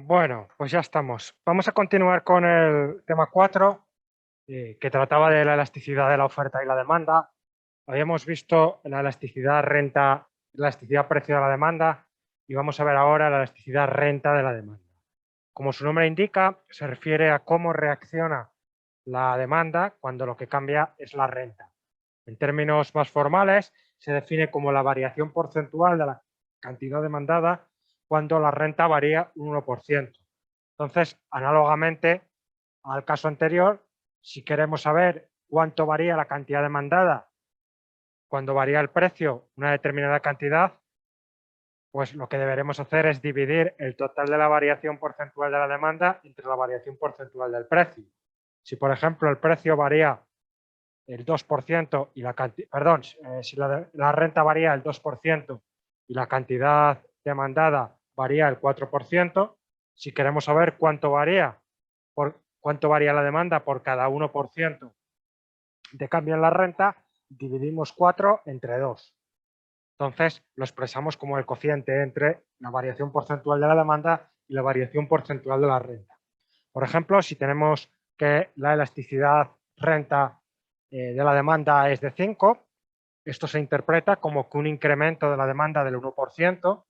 Bueno, pues ya estamos. Vamos a continuar con el tema 4, que trataba de la elasticidad de la oferta y la demanda. Habíamos visto la elasticidad renta, la elasticidad precio de la demanda y vamos a ver ahora la elasticidad renta de la demanda. Como su nombre indica, se refiere a cómo reacciona la demanda cuando lo que cambia es la renta. En términos más formales, se define como la variación porcentual de la cantidad demandada cuando la renta varía un 1%. Entonces, análogamente al caso anterior, si queremos saber cuánto varía la cantidad demandada cuando varía el precio una determinada cantidad, pues lo que deberemos hacer es dividir el total de la variación porcentual de la demanda entre la variación porcentual del precio. Si, por ejemplo, el precio varía el 2% y si la renta varía el 2% y la cantidad demandada varía el 4%, si queremos saber cuánto varía la demanda por cada 1% de cambio en la renta, dividimos 4 entre 2. Entonces, lo expresamos como el cociente entre la variación porcentual de la demanda y la variación porcentual de la renta. Por ejemplo, si tenemos que la elasticidad renta de la demanda es de 5, esto se interpreta como que un incremento de la demanda del 1%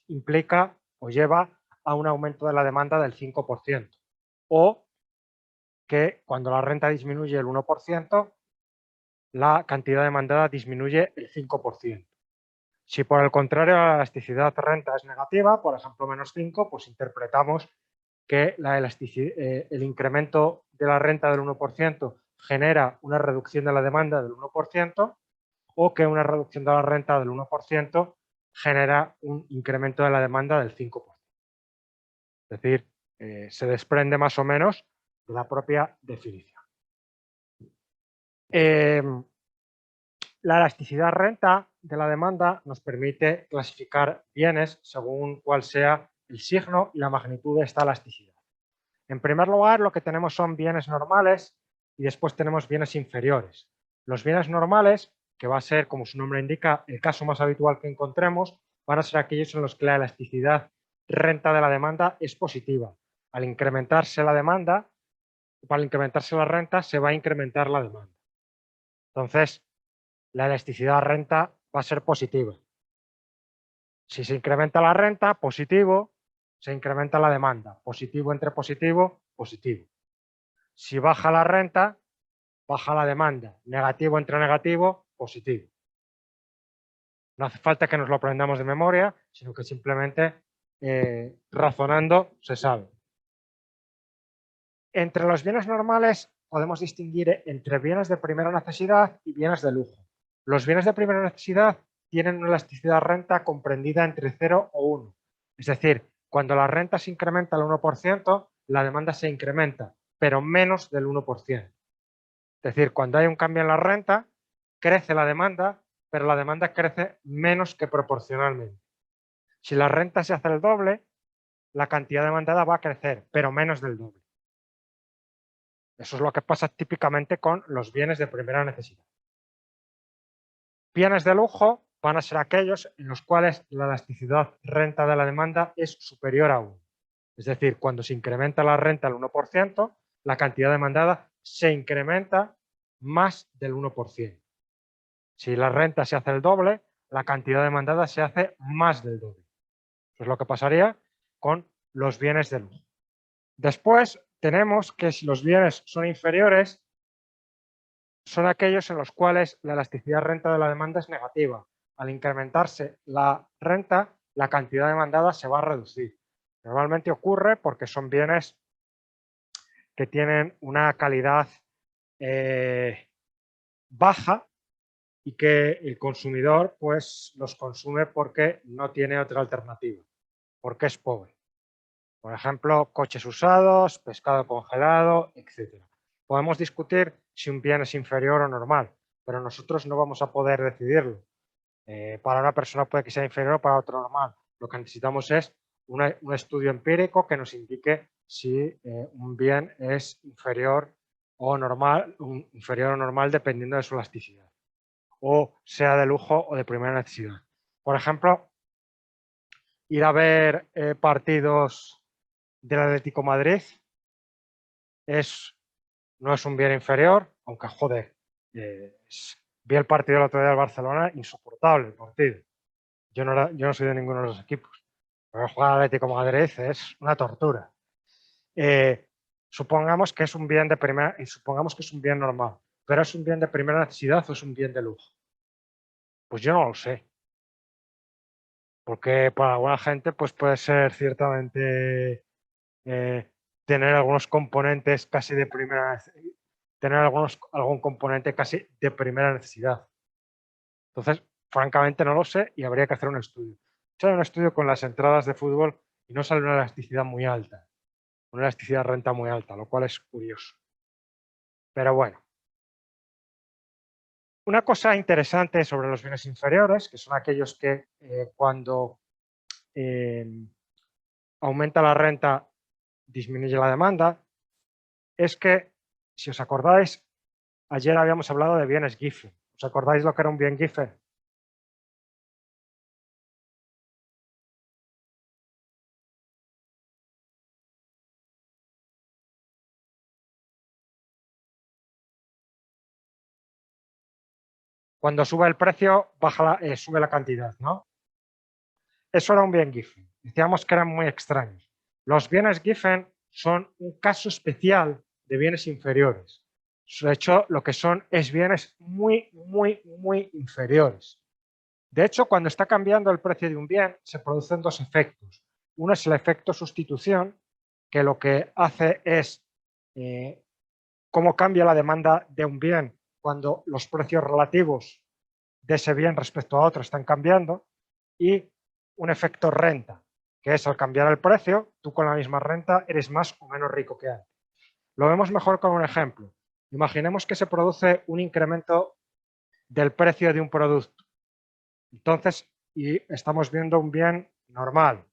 implica o lleva a un aumento de la demanda del 5%. O que cuando la renta disminuye el 1%, la cantidad demandada disminuye el 5%. Si por el contrario la elasticidad renta es negativa, por ejemplo menos 5, pues interpretamos que el incremento de la renta del 1% genera una reducción de la demanda del 1% o que una reducción de la renta del 1% genera un incremento de la demanda del 5%. Es decir, se desprende más o menos de la propia definición. La elasticidad renta de la demanda nos permite clasificar bienes según cuál sea el signo y la magnitud de esta elasticidad. En primer lugar, lo que tenemos son bienes normales y después tenemos bienes inferiores. Los bienes normales, que va a ser, como su nombre indica, el caso más habitual que encontremos, van a ser aquellos en los que la elasticidad renta de la demanda es positiva. Al incrementarse la demanda, al incrementarse la renta, se va a incrementar la demanda. Entonces, la elasticidad renta va a ser positiva. Si se incrementa la renta, positivo, se incrementa la demanda. Positivo entre positivo, positivo. Si baja la renta, baja la demanda. Negativo entre negativo, positivo. No hace falta que nos lo aprendamos de memoria, sino que simplemente razonando se sabe. Entre los bienes normales podemos distinguir entre bienes de primera necesidad y bienes de lujo. Los bienes de primera necesidad tienen una elasticidad renta comprendida entre 0 o 1. Es decir, cuando la renta se incrementa al 1%, la demanda se incrementa, pero menos del 1%. Es decir, cuando hay un cambio en la renta, crece la demanda, pero la demanda crece menos que proporcionalmente. Si la renta se hace el doble, la cantidad demandada va a crecer, pero menos del doble. Eso es lo que pasa típicamente con los bienes de primera necesidad. Bienes de lujo van a ser aquellos en los cuales la elasticidad renta de la demanda es superior a 1. Es decir, cuando se incrementa la renta al 1%, la cantidad demandada se incrementa más del 1%. Si la renta se hace el doble, la cantidad demandada se hace más del doble. Eso es lo que pasaría con los bienes de lujo. Después tenemos que si los bienes son inferiores, son aquellos en los cuales la elasticidad renta de la demanda es negativa. Al incrementarse la renta, la cantidad demandada se va a reducir. Normalmente ocurre porque son bienes que tienen una calidad baja y que el consumidor pues los consume porque no tiene otra alternativa, porque es pobre. Por ejemplo, coches usados, pescado congelado, etc. Podemos discutir si un bien es inferior o normal, pero nosotros no vamos a poder decidirlo. Para una persona puede que sea inferior, para otro normal. Lo que necesitamos es un estudio empírico que nos indique si un bien es inferior o normal dependiendo de su elasticidad, o sea de lujo o de primera necesidad. Por ejemplo, ir a ver partidos del Atlético de Madrid no es un bien inferior, aunque joder, vi el partido el otro día del Barcelona, insoportable el partido. Yo no soy de ninguno de los equipos, pero jugar al Atlético de Madrid es una tortura. Supongamos que es un bien de primera, y supongamos que es un bien normal, pero ¿es un bien de primera necesidad o es un bien de lujo? Pues yo no lo sé. Porque para alguna gente pues puede ser ciertamente tener algunos componentes casi de primera, tener algún componente casi de primera necesidad. Entonces, francamente no lo sé y habría que hacer un estudio. He hecho un estudio con las entradas de fútbol y no sale una elasticidad muy alta, una elasticidad de renta muy alta, lo cual es curioso. Pero bueno. Una cosa interesante sobre los bienes inferiores, que son aquellos que cuando aumenta la renta disminuye la demanda, es que, si os acordáis, ayer habíamos hablado de bienes Giffen. ¿Os acordáis lo que era un bien Giffen? Cuando sube el precio, sube la cantidad, ¿no? Eso era un bien Giffen. Decíamos que eran muy extraños. Los bienes Giffen son un caso especial de bienes inferiores. De hecho, lo que son es bienes muy, muy, muy inferiores. De hecho, cuando está cambiando el precio de un bien, se producen dos efectos. Uno es el efecto sustitución, que lo que hace es cómo cambia la demanda de un bien cuando los precios relativos de ese bien respecto a otro están cambiando, y un efecto renta, que es al cambiar el precio, tú con la misma renta eres más o menos rico que antes. Lo vemos mejor con un ejemplo. Imaginemos que se produce un incremento del precio de un producto. Entonces, y estamos viendo un bien normal.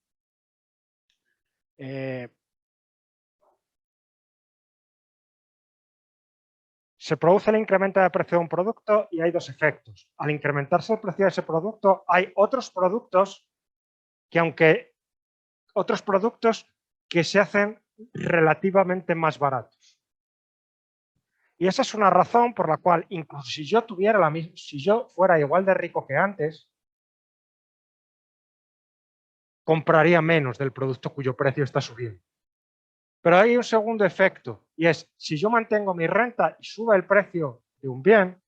Se produce el incremento de precio de un producto y hay dos efectos. Al incrementarse el precio de ese producto, hay otros productos que se hacen relativamente más baratos. Y esa es una razón por la cual, incluso si yo tuviera si yo fuera igual de rico que antes, compraría menos del producto cuyo precio está subiendo. Pero hay un segundo efecto, y es, si yo mantengo mi renta y sube el precio de un bien,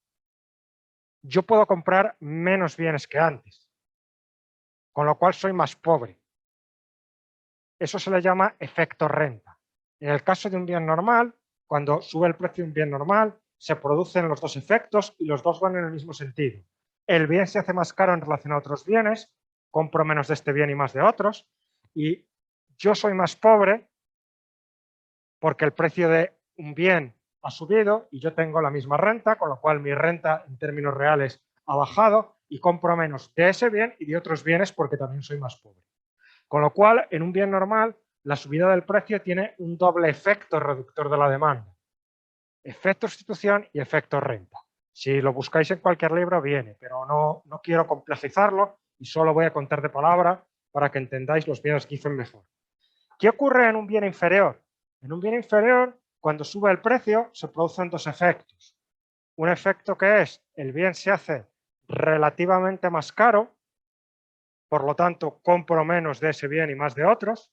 yo puedo comprar menos bienes que antes, con lo cual soy más pobre. Eso se le llama efecto renta. En el caso de un bien normal, cuando sube el precio de un bien normal, se producen los dos efectos y los dos van en el mismo sentido. El bien se hace más caro en relación a otros bienes, compro menos de este bien y más de otros, y yo soy más pobre porque el precio de un bien ha subido y yo tengo la misma renta, con lo cual mi renta en términos reales ha bajado y compro menos de ese bien y de otros bienes porque también soy más pobre. Con lo cual, en un bien normal, la subida del precio tiene un doble efecto reductor de la demanda. Efecto sustitución y efecto renta. Si lo buscáis en cualquier libro, viene, pero no quiero complejizarlo y solo voy a contar de palabra para que entendáis los bienes Giffen mejor. ¿Qué ocurre en un bien inferior? En un bien inferior, cuando sube el precio, se producen dos efectos. Un efecto que es, el bien se hace relativamente más caro, por lo tanto, compro menos de ese bien y más de otros.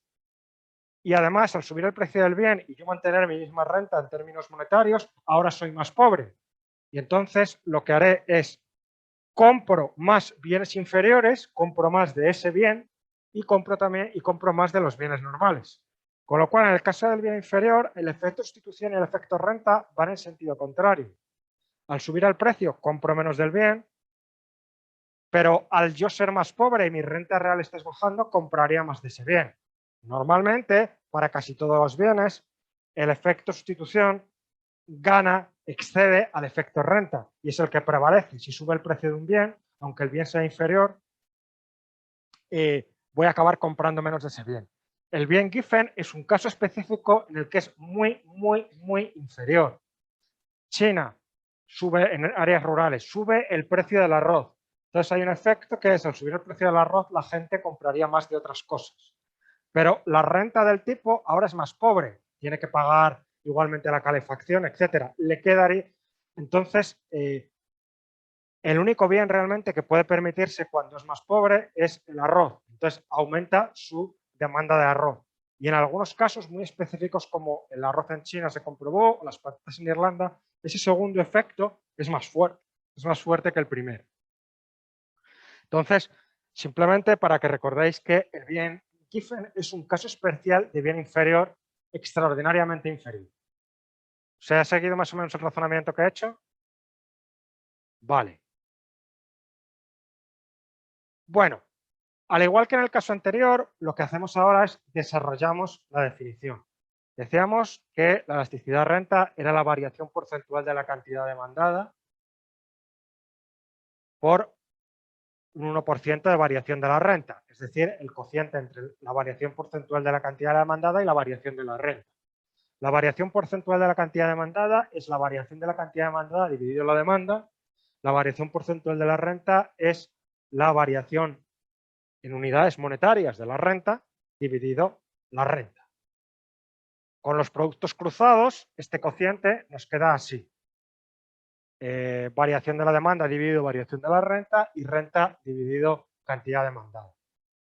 Y además, al subir el precio del bien y yo mantener mi misma renta en términos monetarios, ahora soy más pobre. Y entonces lo que haré es compro más bienes inferiores, compro más de ese bien y compro más de los bienes normales. Con lo cual, en el caso del bien inferior, el efecto sustitución y el efecto renta van en sentido contrario. Al subir el precio, compro menos del bien, pero al yo ser más pobre y mi renta real esté bajando, compraría más de ese bien. Normalmente, para casi todos los bienes, el efecto sustitución excede al efecto renta y es el que prevalece. Si sube el precio de un bien, aunque el bien sea inferior, voy a acabar comprando menos de ese bien. El bien Giffen es un caso específico en el que es muy, muy, muy inferior. China sube en áreas rurales, sube el precio del arroz. Entonces hay un efecto que es, al subir el precio del arroz, la gente compraría más de otras cosas. Pero la renta del tipo ahora es más pobre, tiene que pagar igualmente la calefacción, etcétera. Le quedaría, entonces, el único bien realmente que puede permitirse cuando es más pobre es el arroz. Entonces, aumenta su demanda de arroz. Y en algunos casos muy específicos, como el arroz en China se comprobó, o las patatas en Irlanda, ese segundo efecto es más fuerte que el primero. Entonces, simplemente para que recordéis que el bien Giffen es un caso especial de bien inferior extraordinariamente inferior. ¿Se ha seguido más o menos el razonamiento que he hecho? Vale. Bueno, al igual que en el caso anterior, lo que hacemos ahora es desarrollamos la definición. Decíamos que la elasticidad renta era la variación porcentual de la cantidad demandada por un 1% de variación de la renta, es decir, el cociente entre la variación porcentual de la cantidad demandada y la variación de la renta. La variación porcentual de la cantidad demandada es la variación de la cantidad demandada dividido la demanda. La variación porcentual de la renta es la variación en unidades monetarias de la renta dividido la renta. Con los productos cruzados, este cociente nos queda así. Variación de la demanda dividido variación de la renta y renta dividido cantidad demandada.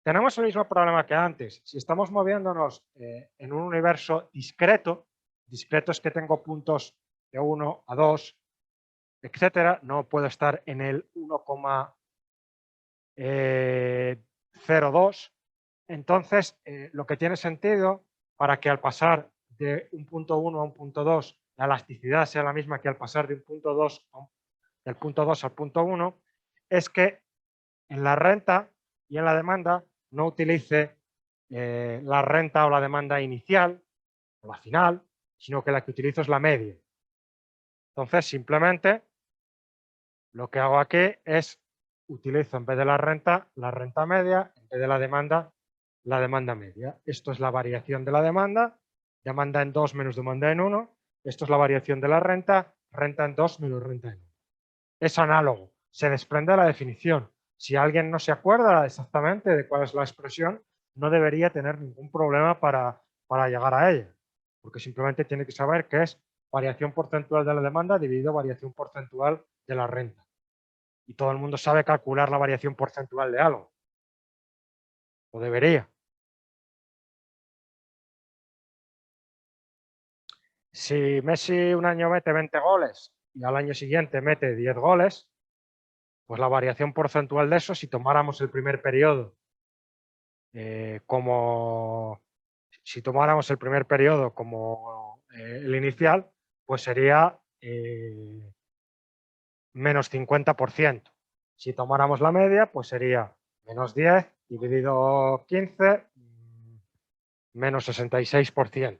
Tenemos el mismo problema que antes. Si estamos moviéndonos en un universo discreto es que tengo puntos de 1 a 2, etcétera, no puedo estar en el 1,02. Entonces, lo que tiene sentido para que al pasar de un punto 1 a un punto 2 la elasticidad sea la misma que al pasar de un punto 2 del punto 2 al punto 1 es que en la renta y en la demanda no utilice la renta o la demanda inicial o la final, sino que la que utilizo es la media. Entonces, simplemente lo que hago aquí es utilizo en vez de la renta media, en vez de la demanda media. Esto es la variación de la demanda en 2 menos demanda en 1. Esto es la variación de la renta en 2 menos renta en 1. Es análogo, se desprende de la definición. Si alguien no se acuerda exactamente de cuál es la expresión, no debería tener ningún problema para llegar a ella, porque simplemente tiene que saber que es variación porcentual de la demanda dividido variación porcentual de la renta. Y todo el mundo sabe calcular la variación porcentual de algo, o debería. Si Messi un año mete 20 goles y al año siguiente mete 10 goles, pues la variación porcentual de eso, si tomáramos el primer periodo como si tomáramos el primer periodo como el inicial, pues sería menos 50%. Si tomáramos la media, pues sería menos 10 dividido 15, menos 66%.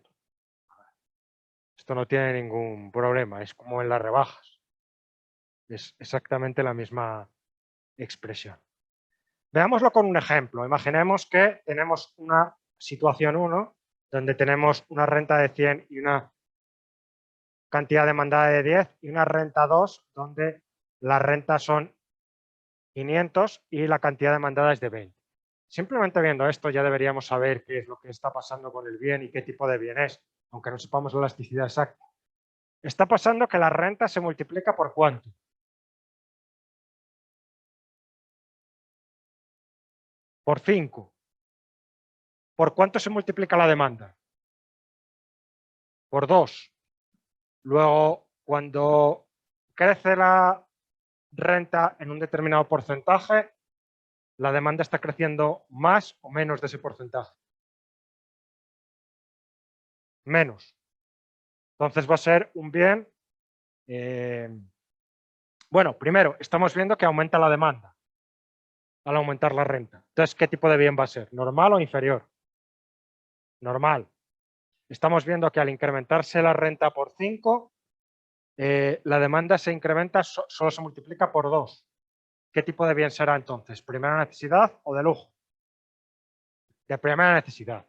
Esto no tiene ningún problema, es como en las rebajas. Es exactamente la misma expresión. Veámoslo con un ejemplo. Imaginemos que tenemos una situación 1 donde tenemos una renta de 100 y una cantidad demandada de 10 y una renta 2 donde la renta son 500 y la cantidad demandada es de 20. Simplemente viendo esto ya deberíamos saber qué es lo que está pasando con el bien y qué tipo de bien es, aunque no sepamos la elasticidad exacta. Está pasando que la renta se multiplica por ¿cuánto? Por 5. ¿Por cuánto se multiplica la demanda? Por 2. Luego, cuando crece la renta en un determinado porcentaje, la demanda está creciendo más o menos de ese porcentaje. Menos. Entonces va a ser un bien. Bueno, primero, estamos viendo que aumenta la demanda al aumentar la renta. Entonces, ¿qué tipo de bien va a ser? ¿Normal o inferior? Normal. Estamos viendo que al incrementarse la renta por 5, la demanda se incrementa, solo se multiplica por 2. ¿Qué tipo de bien será entonces? ¿Primera necesidad o de lujo? De primera necesidad.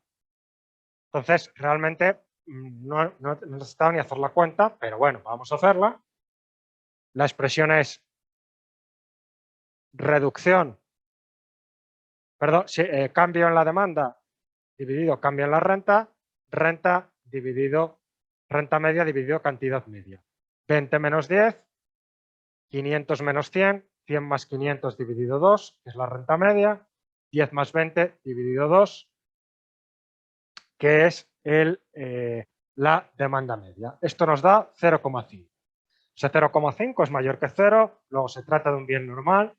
Entonces, realmente no necesitaba ni hacer la cuenta, pero bueno, vamos a hacerla. La expresión es reducción, perdón, cambio en la demanda dividido cambio en la renta, renta media dividido cantidad media. 20 menos 10, 500 menos 100, 100 más 500 dividido 2, que es la renta media, 10 más 20 dividido 2, que es la demanda media. Esto nos da 0,5. Ese 0,5 es mayor que 0, luego se trata de un bien normal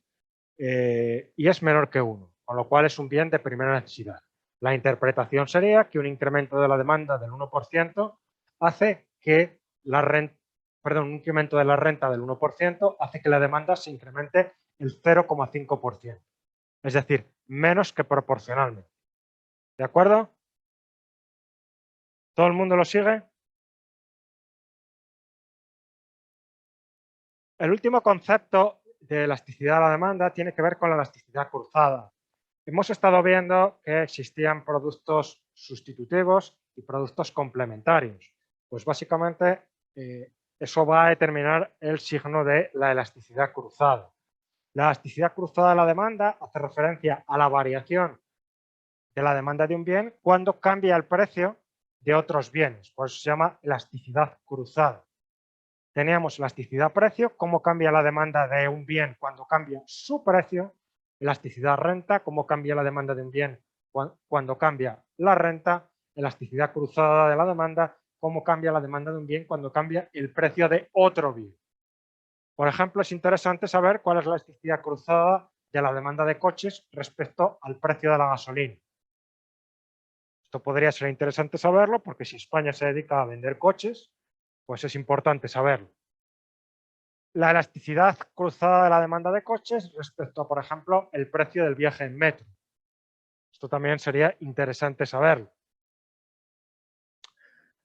y es menor que 1, con lo cual es un bien de primera necesidad. La interpretación sería que un incremento de la demanda del 1% hace que un incremento de la renta del 1% hace que la demanda se incremente el 0,5%. Es decir, menos que proporcionalmente. ¿De acuerdo? ¿Todo el mundo lo sigue? El último concepto de elasticidad de la demanda tiene que ver con la elasticidad cruzada. Hemos estado viendo que existían productos sustitutivos y productos complementarios. Pues básicamente eso va a determinar el signo de la elasticidad cruzada. La elasticidad cruzada de la demanda hace referencia a la variación de la demanda de un bien cuando cambia el precio de otros bienes. Por eso se llama elasticidad cruzada. Teníamos elasticidad precio, cómo cambia la demanda de un bien cuando cambia su precio, elasticidad renta, cómo cambia la demanda de un bien cuando cambia la renta, elasticidad cruzada de la demanda, cómo cambia la demanda de un bien cuando cambia el precio de otro bien. Por ejemplo, es interesante saber cuál es la elasticidad cruzada de la demanda de coches respecto al precio de la gasolina. Esto podría ser interesante saberlo porque si España se dedica a vender coches, pues es importante saberlo. La elasticidad cruzada de la demanda de coches respecto a, por ejemplo, el precio del viaje en metro. Esto también sería interesante saberlo.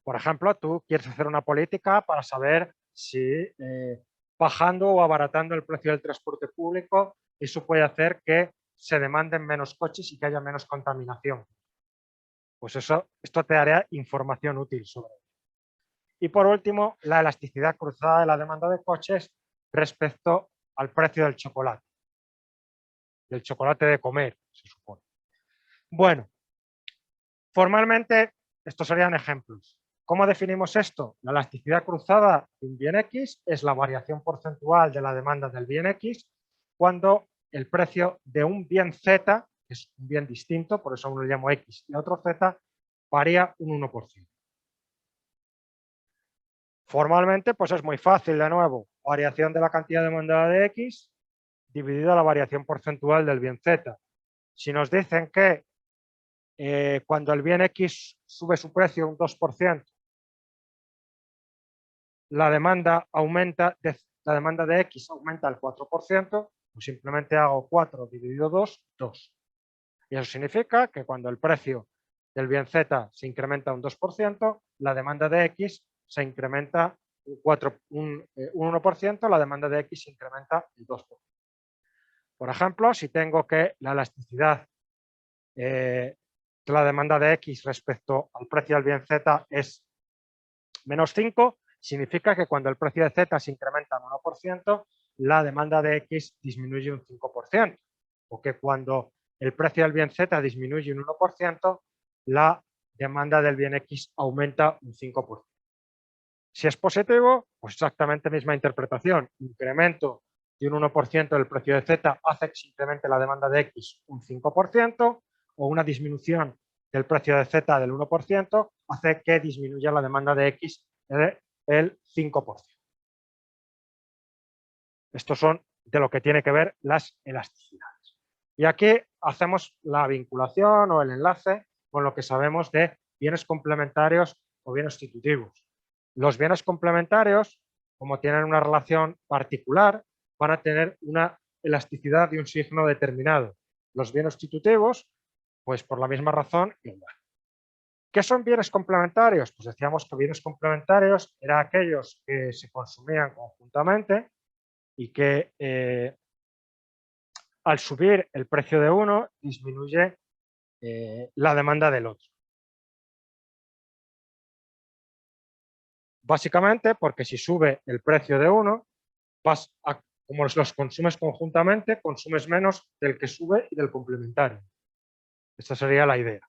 Por ejemplo, tú quieres hacer una política para saber si bajando o abaratando el precio del transporte público, eso puede hacer que se demanden menos coches y que haya menos contaminación. Pues esto te daría información útil sobre ello. Y por último, la elasticidad cruzada de la demanda de coches respecto al precio del chocolate de comer, se supone. Bueno, formalmente estos serían ejemplos. ¿Cómo definimos esto? La elasticidad cruzada de un bien X es la variación porcentual de la demanda del bien X cuando el precio de un bien Z, que es un bien distinto, por eso uno lo llamo X y otro Z, varía un 1%. Formalmente, pues es muy fácil, de nuevo, variación de la cantidad demandada de X dividida la variación porcentual del bien Z. Si nos dicen que cuando el bien X sube su precio un 2%, la demanda de X aumenta el 4%, pues simplemente hago 4 dividido 2, 2. Y eso significa que cuando el precio del bien Z se incrementa un 2%, la demanda de X se incrementa un 1%, la demanda de X se incrementa el 2%. Por ejemplo, si tengo que la elasticidad de la demanda de X respecto al precio del bien Z es menos 5, significa que cuando el precio de Z se incrementa en 1%, la demanda de X disminuye un 5%. O que cuando el precio del bien Z disminuye un 1%, la demanda del bien X aumenta un 5%. Si es positivo, pues exactamente misma interpretación. Incremento de un 1% del precio de Z hace que se incremente la demanda de X un 5%, o una disminución del precio de Z del 1% hace que disminuya la demanda de X el 5%. Estos son de lo que tiene que ver las elasticidades. Y aquí hacemos la vinculación o el enlace con lo que sabemos de bienes complementarios o bienes sustitutivos. Los bienes complementarios, como tienen una relación particular, van a tener una elasticidad de un signo determinado. Los bienes sustitutivos, pues por la misma razón, igual. ¿Qué son bienes complementarios? Pues decíamos que bienes complementarios eran aquellos que se consumían conjuntamente y que al subir el precio de uno disminuye la demanda del otro. Básicamente porque si sube el precio de uno, como los consumes conjuntamente, consumes menos del que sube y del complementario. Esta sería la idea.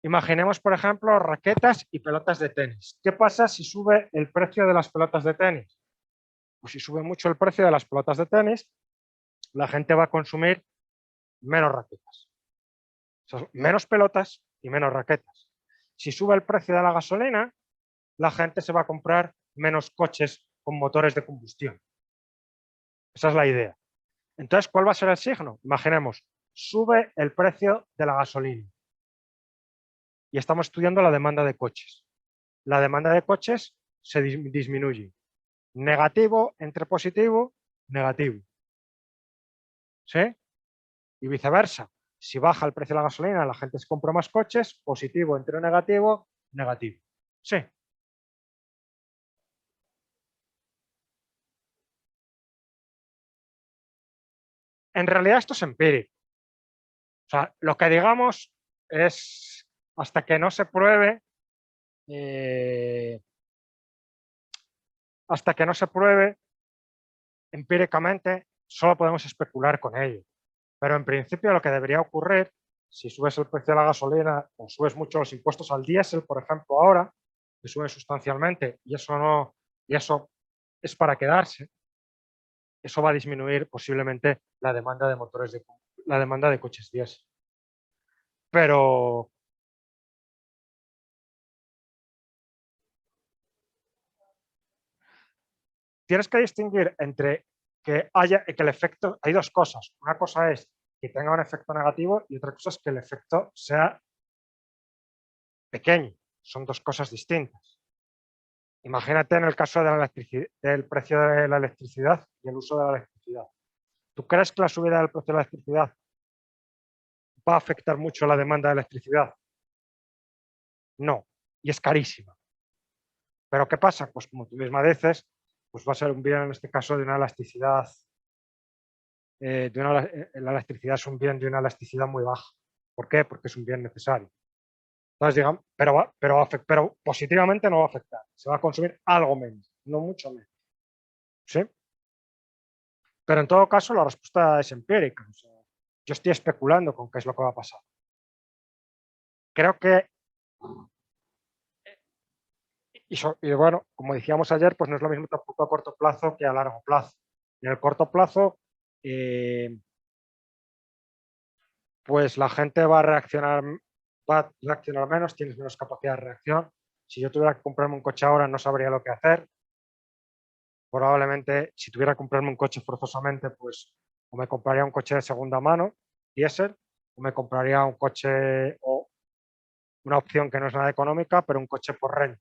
Imaginemos, por ejemplo, raquetas y pelotas de tenis. ¿Qué pasa si sube el precio de las pelotas de tenis? Pues si sube mucho el precio de las pelotas de tenis, la gente va a consumir menos raquetas. O sea, menos pelotas y menos raquetas. Si sube el precio de la gasolina, la gente se va a comprar menos coches con motores de combustión. Esa es la idea. Entonces, ¿cuál va a ser el signo? Imaginemos, sube el precio de la gasolina y estamos estudiando la demanda de coches. La demanda de coches se disminuye. Negativo entre positivo, negativo. ¿Sí? Y viceversa. Si baja el precio de la gasolina, la gente se compra más coches, positivo entre negativo, negativo. Sí. En realidad esto es empírico. O sea, lo que digamos es hasta que no se pruebe, eh, hasta que no se pruebe empíricamente, solo podemos especular con ello. Pero en principio lo que debería ocurrir, si subes el precio de la gasolina o subes mucho los impuestos al diésel, por ejemplo, ahora, que suben sustancialmente y eso no, y eso es para quedarse, eso va a disminuir posiblemente la demanda de motores la demanda de coches diésel. Pero tienes que distinguir entre que el efecto, hay dos cosas. Una cosa es que tenga un efecto negativo y otra cosa es que el efecto sea pequeño. Son dos cosas distintas. Imagínate en el caso de del precio de la electricidad y el uso de la electricidad. ¿Tú crees que la subida del precio de la electricidad va a afectar mucho la demanda de electricidad? No, y es carísima. Pero ¿qué pasa? Pues como tú misma dices, pues va a ser un bien en este caso de una elasticidad, la electricidad es un bien de una elasticidad muy baja. ¿Por qué? Porque es un bien necesario. Entonces, digamos, pero positivamente no va a afectar. Se va a consumir algo menos, no mucho menos. ¿Sí? Pero en todo caso, la respuesta es empírica. O sea, yo estoy especulando con qué es lo que va a pasar. Creo que, y bueno, como decíamos ayer, pues no es lo mismo tampoco a corto plazo que a largo plazo. En el corto plazo, pues la gente va a reaccionar menos, tienes menos capacidad de reacción. Si yo tuviera que comprarme un coche ahora, no sabría lo que hacer. Probablemente, si tuviera que comprarme un coche forzosamente, pues o me compraría un coche de segunda mano, diésel, o me compraría un coche o una opción que no es nada económica, pero un coche por renta.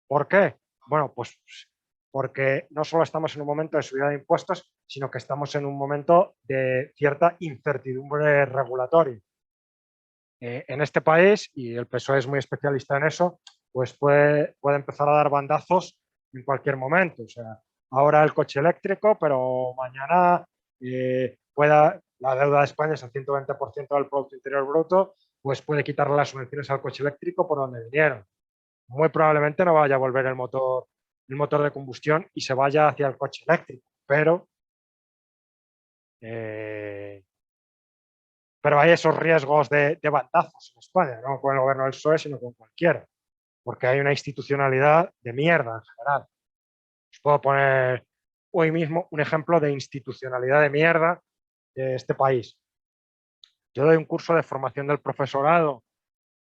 ¿Por qué? Bueno, pues porque no solo estamos en un momento de subida de impuestos, sino que estamos en un momento de cierta incertidumbre regulatoria. En este país, y el PSOE es muy especialista en eso, pues puede empezar a dar bandazos en cualquier momento. O sea, ahora el coche eléctrico, pero mañana la deuda de España es el 120% del Producto Interior Bruto, pues puede quitarle las subvenciones al coche eléctrico por donde vinieron. Muy probablemente no vaya a volver el motor de combustión y se vaya hacia el coche eléctrico, eh, pero hay esos riesgos de bandazos en España, no con el gobierno del PSOE, sino con cualquiera, porque hay una institucionalidad de mierda en general. Os puedo poner hoy mismo un ejemplo de institucionalidad de mierda de este país. Yo doy un curso de formación del profesorado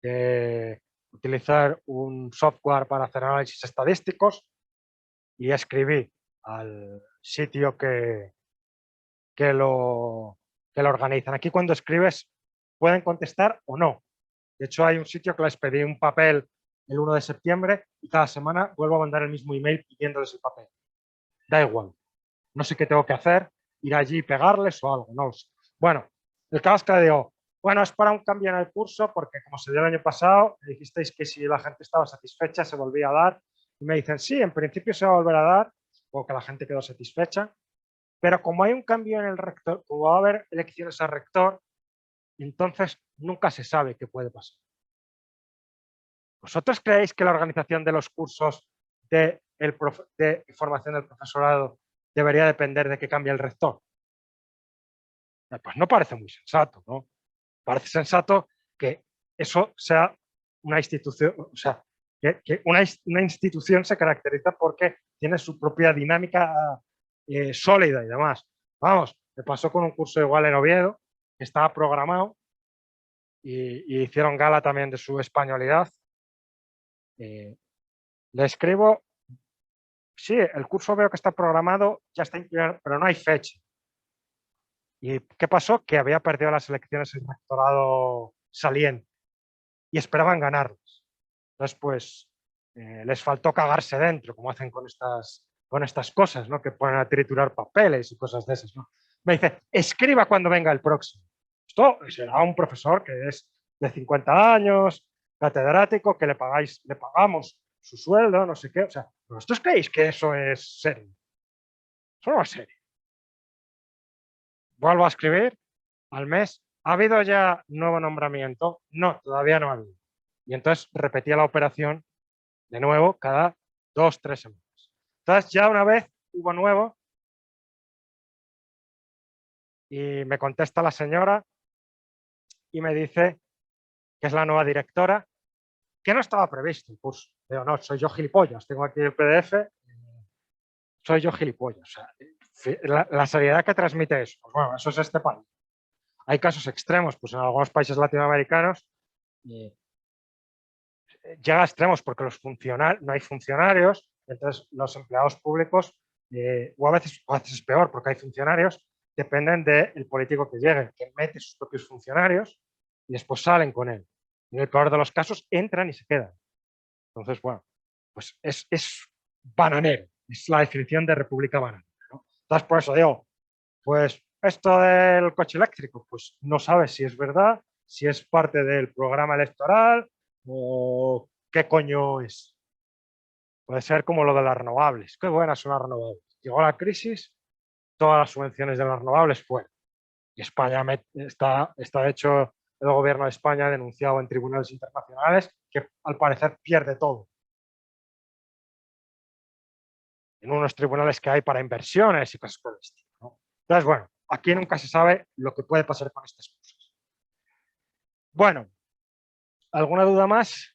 de utilizar un software para hacer análisis estadísticos y escribí al sitio que lo, que lo organizan. Aquí cuando escribes pueden contestar o no. De hecho, hay un sitio que les pedí un papel el 1 de septiembre y cada semana vuelvo a mandar el mismo email pidiéndoles el papel. Da igual. No sé qué tengo que hacer, ir allí y pegarles o algo, no lo sé. Bueno, el caso es que digo, bueno, es para un cambio en el curso porque como se dio el año pasado, me dijisteis que si la gente estaba satisfecha se volvía a dar y me dicen, sí, en principio se va a volver a dar o que la gente quedó satisfecha, pero como hay un cambio en el rector, como va a haber elecciones al rector, entonces nunca se sabe qué puede pasar. ¿Vosotros creéis que la organización de los cursos de formación del profesorado debería depender de que cambie el rector? Pues no parece muy sensato, ¿no? Parece sensato que eso sea una institución, o sea, que una institución se caracteriza porque tiene su propia dinámica sólida y demás. Vamos, me pasó con un curso igual en Oviedo, que estaba programado y hicieron gala también de su españolidad. Le escribo, sí, el curso veo que está programado, ya está incluido, pero no hay fecha. ¿Y qué pasó? Que había perdido las elecciones el rectorado saliente y esperaban ganarlas. Entonces, pues, les faltó cagarse dentro, como hacen con estas cosas, ¿no? Que ponen a triturar papeles y cosas de esas, ¿no? Me dice, escriba cuando venga el próximo. Esto será un profesor que es de 50 años, catedrático, que le pagamos su sueldo, no sé qué. O sea, ¿vosotros creéis que eso es serio? Eso no es serio. Vuelvo a escribir al mes. ¿Ha habido ya nuevo nombramiento? No, todavía no ha habido. Y entonces repetía la operación de nuevo cada 2, 3 semanas. Entonces ya una vez hubo nuevo y me contesta la señora y me dice que es la nueva directora, que no estaba previsto el curso. Digo, no, soy yo gilipollas, tengo aquí el PDF, soy yo gilipollas. O sea, la seriedad que transmite eso, pues bueno, eso es este país. Hay casos extremos, pues en algunos países latinoamericanos llega a extremos porque no hay funcionarios, entonces los empleados públicos, o a veces es peor porque hay funcionarios, dependen del político que llegue, que mete sus propios funcionarios y después salen con él. En el peor de los casos entran y se quedan. Entonces, bueno, pues es bananero, es la definición de república bananera, ¿no? Entonces, por eso digo, pues esto del coche eléctrico, pues no sabes si es verdad, si es parte del programa electoral o qué coño es. Puede ser como lo de las renovables. Qué buenas son las renovables. Llegó la crisis, todas las subvenciones de las renovables fueron. Y España está de hecho, el gobierno de España ha denunciado en tribunales internacionales que al parecer pierde todo. En unos tribunales que hay para inversiones y cosas por el estilo, ¿no? Entonces, bueno, aquí nunca se sabe lo que puede pasar con estas cosas. Bueno, ¿alguna duda más?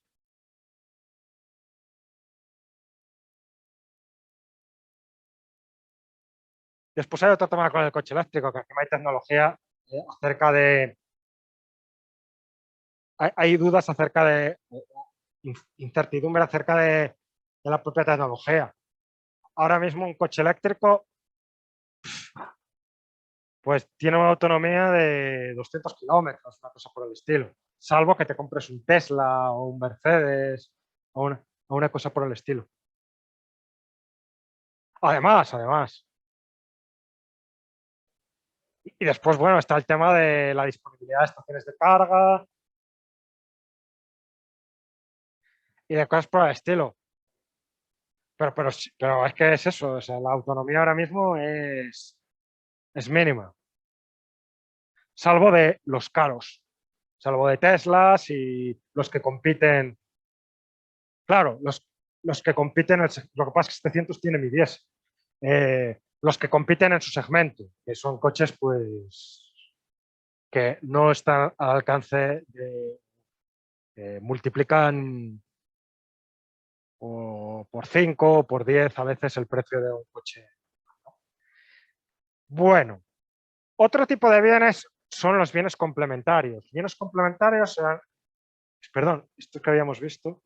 Después hay otro tema con el coche eléctrico, que aquí hay tecnología acerca de... Hay dudas acerca de... incertidumbre acerca de la propia tecnología. Ahora mismo un coche eléctrico pues tiene una autonomía de 200 kilómetros, una cosa por el estilo, salvo que te compres un Tesla o un Mercedes o una cosa por el estilo. Además. Y después, bueno, está el tema de la disponibilidad de estaciones de carga y de cosas por el estilo. Pero es que es eso, o sea, la autonomía ahora mismo es mínima, salvo de los caros, salvo de Teslas y los que compiten. Claro, los que compiten, lo que pasa es que 700 tiene mi 10. Los que compiten en su segmento, que son coches pues que no están al alcance de, multiplican o por 5 o por 10 a veces el precio de un coche. Bueno, otro tipo de bienes son los bienes complementarios. Bienes complementarios serán, perdón, esto que habíamos visto.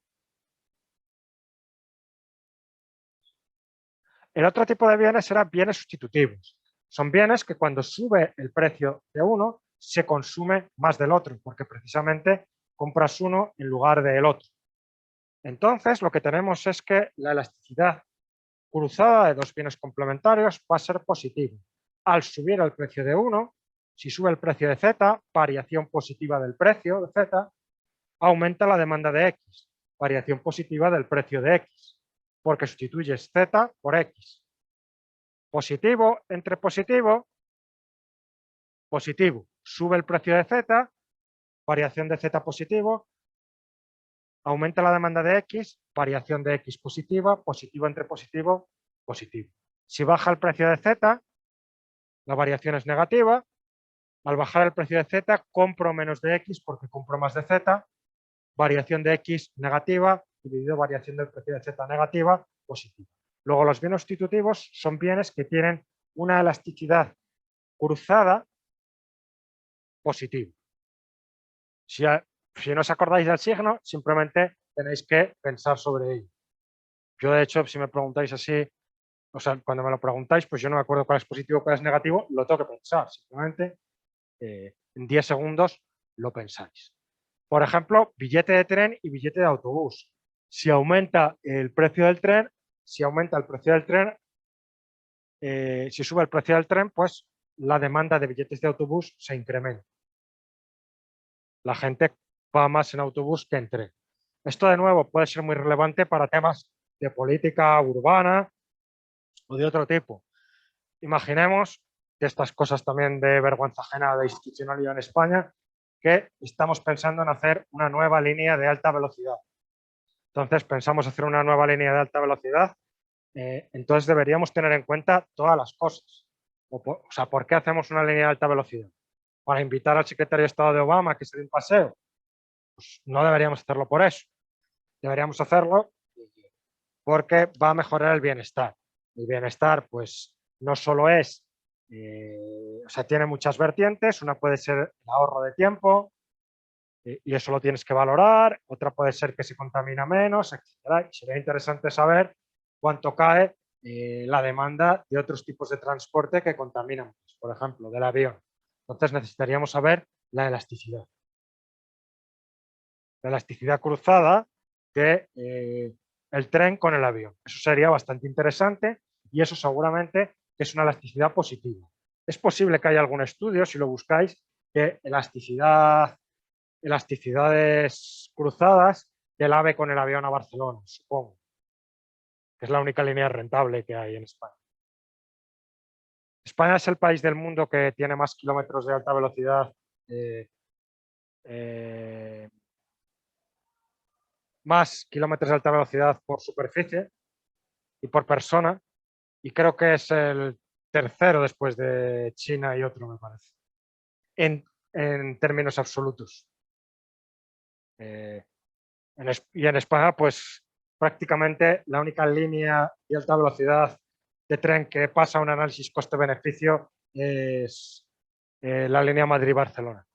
El otro tipo de bienes serán bienes sustitutivos. Son bienes que cuando sube el precio de uno, se consume más del otro, porque precisamente compras uno en lugar del otro. Entonces, lo que tenemos es que la elasticidad cruzada de dos bienes complementarios va a ser positiva. Al subir el precio de uno, si sube el precio de Z, variación positiva del precio de Z, aumenta la demanda de X, variación positiva del precio de X, porque sustituyes Z por X. Positivo entre positivo, positivo. Sube el precio de Z, variación de Z positivo, aumenta la demanda de X, variación de X positiva, positivo entre positivo, positivo. Si baja el precio de Z, la variación es negativa. Al bajar el precio de Z, compro menos de X porque compro más de Z variación de X negativa dividido variación del precio de Z negativa positiva. Luego los bienes sustitutivos son bienes que tienen una elasticidad cruzada positiva. Si no os acordáis del signo, simplemente tenéis que pensar sobre ello. Yo, de hecho, si me preguntáis así, o sea, cuando me lo preguntáis, pues yo no me acuerdo cuál es positivo, cuál es negativo, lo tengo que pensar. Simplemente en 10 segundos lo pensáis. Por ejemplo, billete de tren y billete de autobús. Si aumenta el precio del tren, si aumenta el precio del tren, si sube el precio del tren, pues la demanda de billetes de autobús se incrementa. La gente va más en autobús que en tren. Esto, de nuevo, puede ser muy relevante para temas de política urbana o de otro tipo. Imaginemos que estas cosas también de vergüenza ajena de institucionalidad en España, que estamos pensando en hacer una nueva línea de alta velocidad. Entonces, pensamos hacer una nueva línea de alta velocidad, entonces deberíamos tener en cuenta todas las cosas. O sea, ¿por qué hacemos una línea de alta velocidad? ¿Para invitar al secretario de Estado de Obama a que se dé un paseo? Pues no deberíamos hacerlo por eso. Deberíamos hacerlo porque va a mejorar el bienestar. El bienestar, pues, no solo es, o sea, tiene muchas vertientes. Una puede ser el ahorro de tiempo, y eso lo tienes que valorar. Otra puede ser que se contamina menos, etc. Y sería interesante saber cuánto cae la demanda de otros tipos de transporte que contaminan más, por ejemplo, del avión. Entonces necesitaríamos saber la elasticidad. La elasticidad cruzada de el tren con el avión. Eso sería bastante interesante y eso seguramente es una elasticidad positiva. Es posible que haya algún estudio, si lo buscáis, que elasticidades cruzadas del AVE con el avión a Barcelona, supongo. Que es la única línea rentable que hay en España. España es el país del mundo que tiene más kilómetros de alta velocidad, más kilómetros de alta velocidad por superficie y por persona, y creo que es el tercero después de China y otro, me parece, en términos absolutos. Y en España, pues prácticamente la única línea de alta velocidad de tren que pasa un análisis coste-beneficio es la línea Madrid-Barcelona.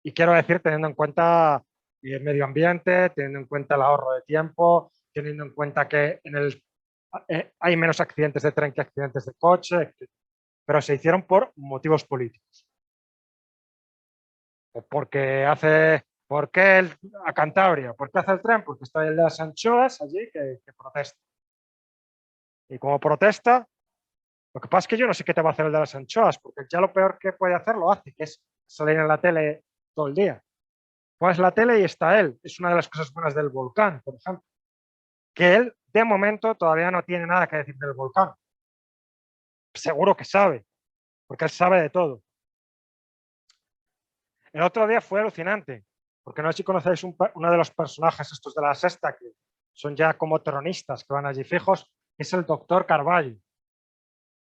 Y quiero decir, teniendo en cuenta el medio ambiente, teniendo en cuenta el ahorro de tiempo, teniendo en cuenta que hay menos accidentes de tren que accidentes de coche, etc. Pero se hicieron por motivos políticos. ¿Por qué a Cantabria? ¿Por qué hace el tren? Porque está el de las anchoas allí que protesta. Y como protesta, lo que pasa es que yo no sé qué te va a hacer el de las anchoas, porque ya lo peor que puede hacer lo hace, que es salir en la tele todo el día. Pones la tele y está él. Es una de las cosas buenas del volcán, por ejemplo. Que él, de momento, todavía no tiene nada que decir del volcán. Seguro que sabe, porque él sabe de todo. El otro día fue alucinante, porque no sé si conocéis uno de los personajes estos de la sexta, que son ya como tronistas, que van allí fijos, es el doctor Carballo.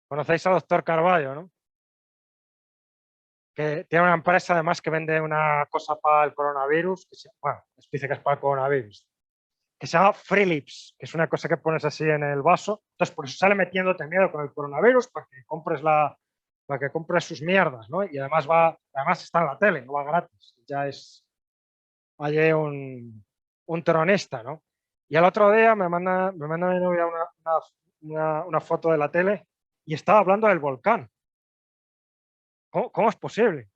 ¿Conocéis al doctor Carballo, no? Que tiene una empresa además que vende una cosa para el coronavirus, bueno, dice que es para el coronavirus, que se llama Freelips, que es una cosa que pones así en el vaso. Entonces, por eso sale metiéndote miedo con el coronavirus, para que compres sus mierdas, ¿no? Y además está en la tele, no va gratis. Ya es allí un tronista, ¿no? Y el otro día me manda mi novia una foto de la tele y estaba hablando del volcán. ¿Cómo es posible?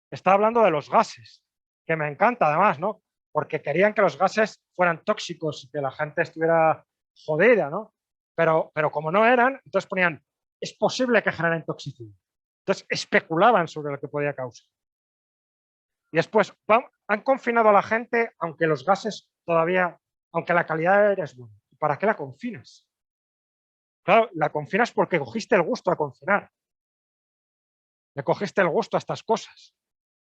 Está hablando de los gases, que me encanta además, ¿no? Porque querían que los gases fueran tóxicos y que la gente estuviera jodida, ¿no? Pero como no eran, entonces ponían, es posible que generen toxicidad. Entonces especulaban sobre lo que podía causar. Y después han confinado a la gente, aunque los gases todavía, aunque la calidad del aire es buena. ¿Para qué la confinas? Claro, la confinas porque cogiste el gusto a confinar. Le cogiste el gusto a estas cosas.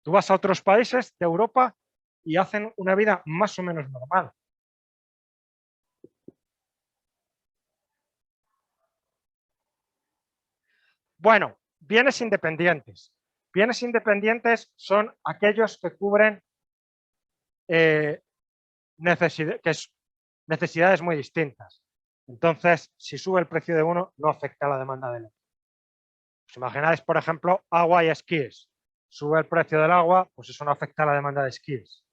Tú vas a otros países de Europa y hacen una vida más o menos normal. Bueno, bienes independientes. Bienes independientes son aquellos que cubren necesidades muy distintas. Entonces, si sube el precio de uno, no afecta a la demanda del otro. ¿Os imagináis, por ejemplo, agua y esquíes? Sube el precio del agua, pues eso no afecta a la demanda de esquíes.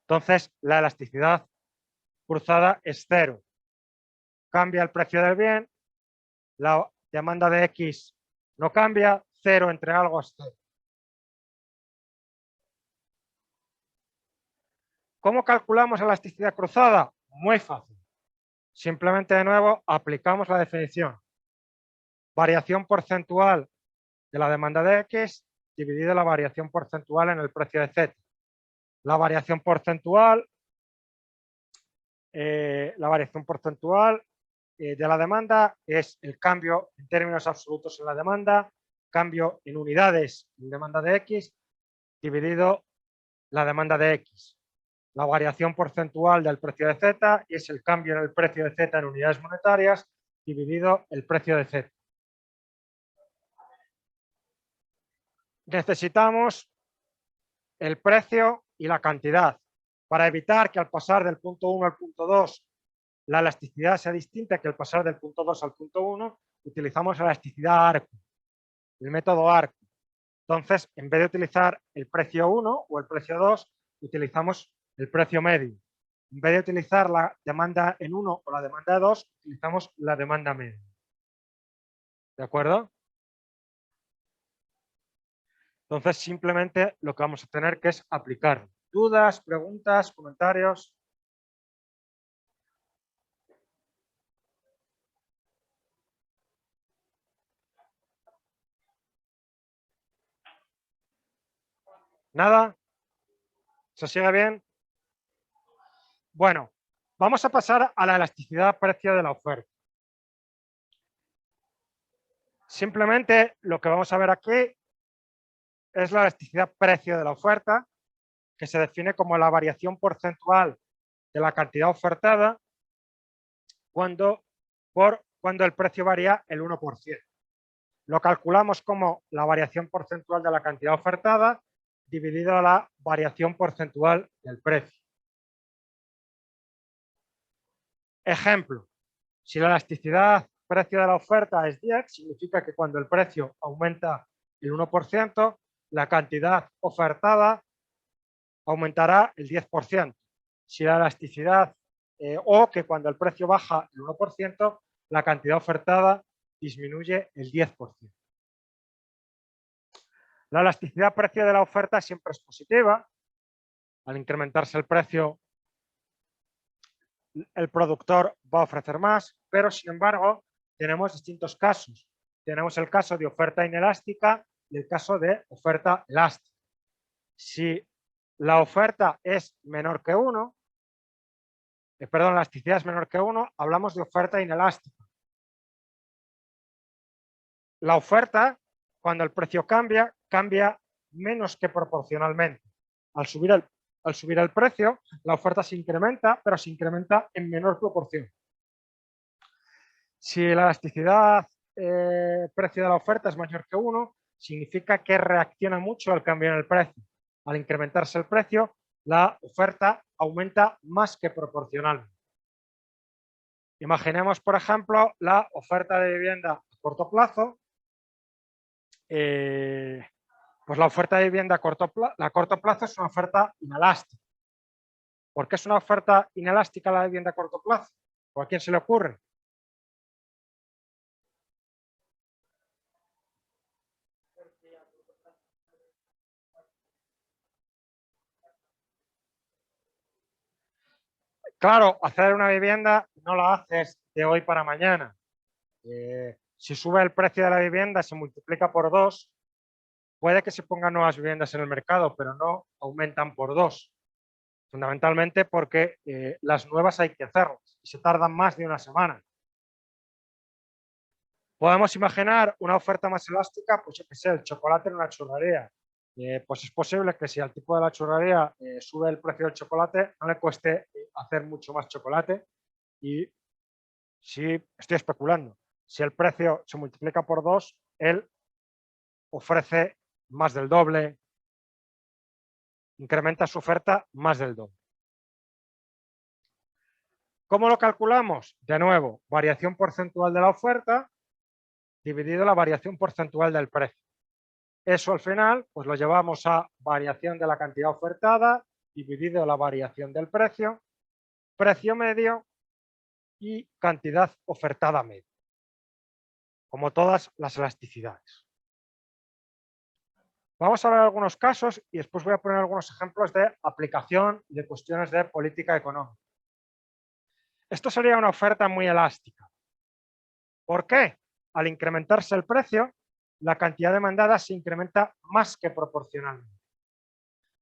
Entonces, la elasticidad cruzada es cero. Cambia el precio del bien, la demanda de X no cambia, cero entre algo es cero. ¿Cómo calculamos elasticidad cruzada? Muy fácil. Simplemente, de nuevo, aplicamos la definición. Variación porcentual de la demanda de X dividido la variación porcentual en el precio de Z. La variación porcentual de la demanda es el cambio en términos absolutos en la demanda, cambio en unidades en demanda de X, dividido la demanda de X. La variación porcentual del precio de Z es el cambio en el precio de Z en unidades monetarias, dividido el precio de Z. Necesitamos el precio y la cantidad para evitar que al pasar del punto 1 al punto 2 la elasticidad sea distinta que al pasar del punto 2 al punto 1, utilizamos elasticidad arco, el método arco. Entonces, en vez de utilizar el precio 1 o el precio 2, utilizamos el precio medio. En vez de utilizar la demanda en 1 o la demanda de 2, utilizamos la demanda media. ¿De acuerdo? Entonces, simplemente lo que vamos a tener que es aplicar. ¿Dudas, preguntas, comentarios? ¿Nada? ¿Se sigue bien? Bueno, vamos a pasar a la elasticidad precio de la oferta. Simplemente lo que vamos a ver aquí es la elasticidad precio de la oferta, que se define como la variación porcentual de la cantidad ofertada cuando el precio varía el 1%. Lo calculamos como la variación porcentual de la cantidad ofertada dividido a la variación porcentual del precio. Ejemplo, si la elasticidad precio de la oferta es 10, significa que cuando el precio aumenta el 1%, la cantidad ofertada aumentará el 10%. Si la elasticidad o que cuando el precio baja el 1%, la cantidad ofertada disminuye el 10%. La elasticidad precio de la oferta siempre es positiva. Al incrementarse el precio, el productor va a ofrecer más, pero sin embargo tenemos distintos casos. Tenemos el caso de oferta inelástica y el caso de oferta elástica. Si la oferta es menor que 1, la elasticidad es menor que 1, hablamos de oferta inelástica. La oferta, cuando el precio cambia, cambia menos que proporcionalmente. Al subir el precio, la oferta se incrementa, pero se incrementa en menor proporción. Si la elasticidad precio de la oferta es mayor que 1, significa que reacciona mucho al cambio en el precio. Al incrementarse el precio, la oferta aumenta más que proporcionalmente. Imaginemos, por ejemplo, la oferta de vivienda a corto plazo. Pues la oferta de vivienda a corto plazo es una oferta inelástica. ¿Por qué es una oferta inelástica la vivienda a corto plazo? ¿O a quién se le ocurre? Claro, hacer una vivienda no la haces de hoy para mañana. Si sube el precio de la vivienda, se multiplica por 2, puede que se pongan nuevas viviendas en el mercado, pero no aumentan por 2. Fundamentalmente porque las nuevas hay que hacerlas y se tardan más de una semana. Podemos imaginar una oferta más elástica, pues yo qué sé, el chocolate en una churrería. Pues es posible que si al tipo de la churrería sube el precio del chocolate, no le cueste hacer mucho más chocolate. Y si estoy especulando, si el precio se multiplica por 2, él ofrece más del doble, incrementa su oferta más del doble. ¿Cómo lo calculamos? De nuevo, variación porcentual de la oferta dividido la variación porcentual del precio. Eso al final pues lo llevamos a variación de la cantidad ofertada dividido la variación del precio, precio medio y cantidad ofertada media, como todas las elasticidades. Vamos a ver algunos casos y después voy a poner algunos ejemplos de aplicación de cuestiones de política económica. Esto sería una oferta muy elástica. ¿Por qué? Al incrementarse el precio, la cantidad demandada se incrementa más que proporcionalmente.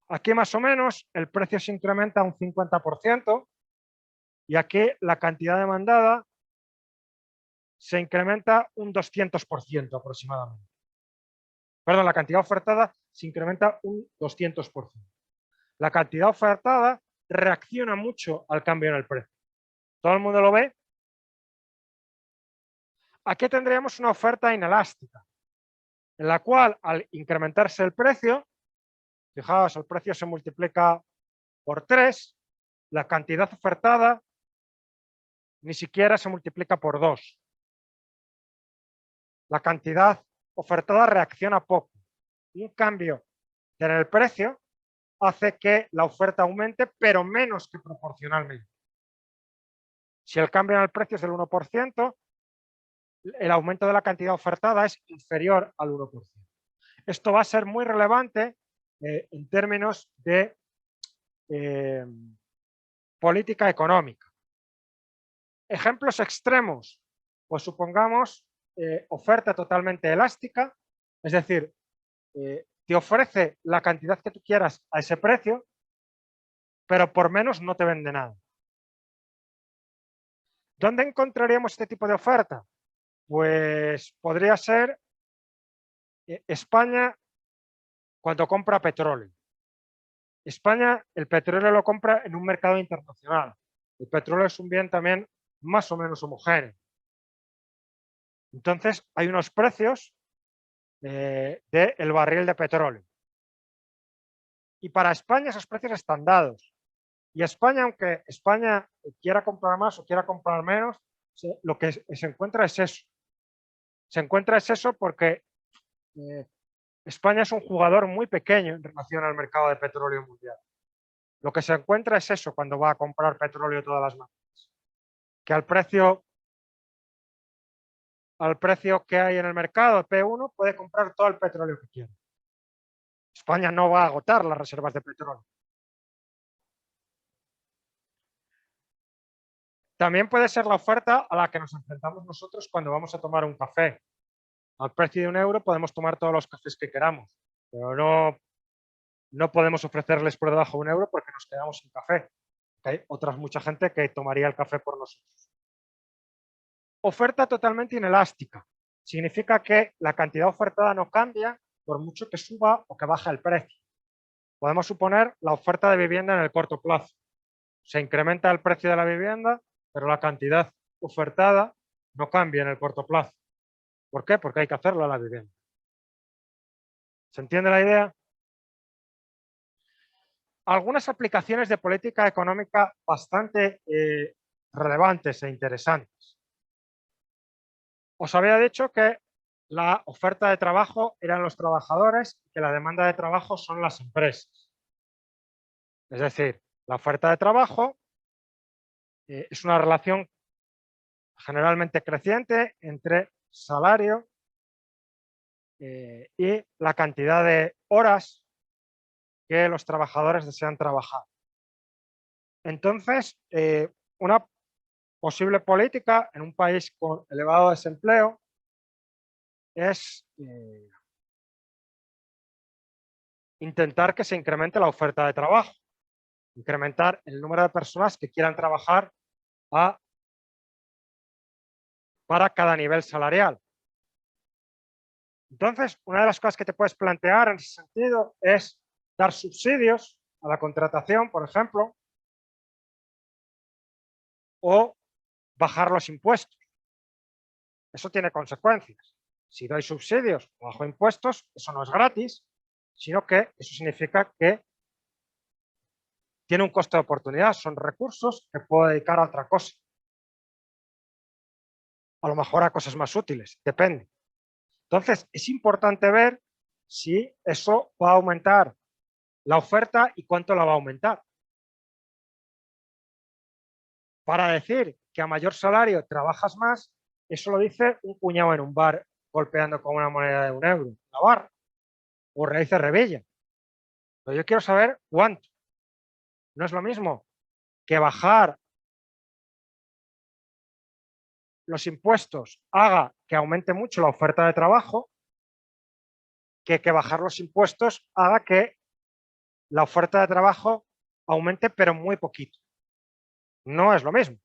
Aquí más o menos el precio se incrementa un 50% y aquí la cantidad demandada se incrementa un 200% aproximadamente. Perdón, la cantidad ofertada se incrementa un 200%. La cantidad ofertada reacciona mucho al cambio en el precio. ¿Todo el mundo lo ve? Aquí tendríamos una oferta inelástica, en la cual al incrementarse el precio, fijaos, el precio se multiplica por 3, la cantidad ofertada ni siquiera se multiplica por 2. La cantidad ofertada reacciona poco. Un cambio en el precio hace que la oferta aumente, pero menos que proporcionalmente. Si el cambio en el precio es del 1%, el aumento de la cantidad ofertada es inferior al 1%. Esto va a ser muy relevante en términos de política económica. Ejemplos extremos, pues supongamos oferta totalmente elástica, es decir, te ofrece la cantidad que tú quieras a ese precio, pero por menos no te vende nada. ¿Dónde encontraríamos este tipo de oferta? Pues podría ser España cuando compra petróleo. España el petróleo lo compra en un mercado internacional. El petróleo es un bien también más o menos homogéneo. Entonces hay unos precios del barril de petróleo. Y para España esos precios están dados. Y España, aunque España quiera comprar más o quiera comprar menos, lo que se encuentra es eso. Se encuentra es eso porque España es un jugador muy pequeño en relación al mercado de petróleo mundial. Lo que se encuentra es eso cuando va a comprar petróleo todas las máquinas. Que al precio que hay en el mercado, el P1, puede comprar todo el petróleo que quiera. España no va a agotar las reservas de petróleo. También puede ser la oferta a la que nos enfrentamos nosotros cuando vamos a tomar un café. Al precio de €1 podemos tomar todos los cafés que queramos, pero no podemos ofrecerles por debajo de €1 porque nos quedamos sin café. Hay mucha gente que tomaría el café por nosotros. Oferta totalmente inelástica. Significa que la cantidad ofertada no cambia por mucho que suba o que baje el precio. Podemos suponer la oferta de vivienda en el corto plazo. Se incrementa el precio de la vivienda, pero la cantidad ofertada no cambia en el corto plazo. ¿Por qué? Porque hay que hacerlo a la vivienda. ¿Se entiende la idea? Algunas aplicaciones de política económica bastante relevantes e interesantes. Os había dicho que la oferta de trabajo eran los trabajadores y que la demanda de trabajo son las empresas. Es decir, la oferta de trabajo es una relación generalmente creciente entre salario y la cantidad de horas que los trabajadores desean trabajar. Entonces, una posible política en un país con elevado desempleo es intentar que se incremente la oferta de trabajo, incrementar el número de personas que quieran trabajar para cada nivel salarial. Entonces, una de las cosas que te puedes plantear en ese sentido es dar subsidios a la contratación, por ejemplo, o bajar los impuestos. Eso tiene consecuencias. Si doy subsidios o bajo impuestos, eso no es gratis, sino que eso significa que tiene un coste de oportunidad, son recursos que puedo dedicar a otra cosa. A lo mejor a cosas más útiles, depende. Entonces, es importante ver si eso va a aumentar la oferta y cuánto la va a aumentar. Para decir que a mayor salario trabajas más, eso lo dice un cuñado en un bar golpeando con una moneda de €1 la barra, o Raíces Revilla. Pero yo quiero saber cuánto. No es lo mismo que bajar los impuestos haga que aumente mucho la oferta de trabajo, que bajar los impuestos haga que la oferta de trabajo aumente, pero muy poquito. No es lo mismo,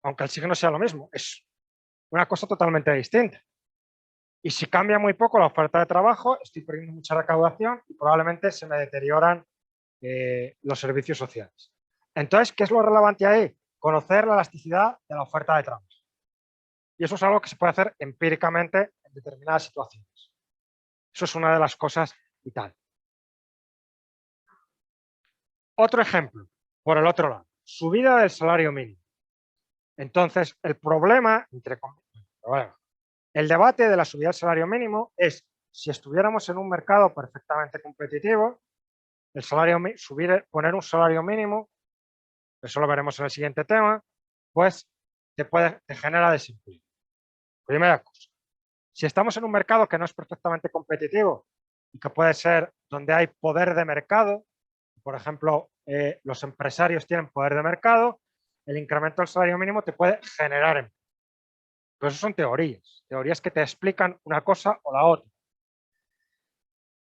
aunque el signo sea lo mismo, es una cosa totalmente distinta. Y si cambia muy poco la oferta de trabajo, estoy perdiendo mucha recaudación y probablemente se me deterioran los servicios sociales. Entonces, ¿qué es lo relevante ahí? Conocer la elasticidad de la oferta de trabajo. Y eso es algo que se puede hacer empíricamente en determinadas situaciones. Eso es una de las cosas vitales. Otro ejemplo, por el otro lado, subida del salario mínimo. Entonces, el problema, el debate de la subida del salario mínimo es si estuviéramos en un mercado perfectamente competitivo, el salario, poner un salario mínimo, eso lo veremos en el siguiente tema, pues te genera desempleo. Primera cosa, si estamos en un mercado que no es perfectamente competitivo y que puede ser donde hay poder de mercado, por ejemplo, los empresarios tienen poder de mercado, el incremento del salario mínimo te puede generar empleo. Pero eso son teorías que te explican una cosa o la otra.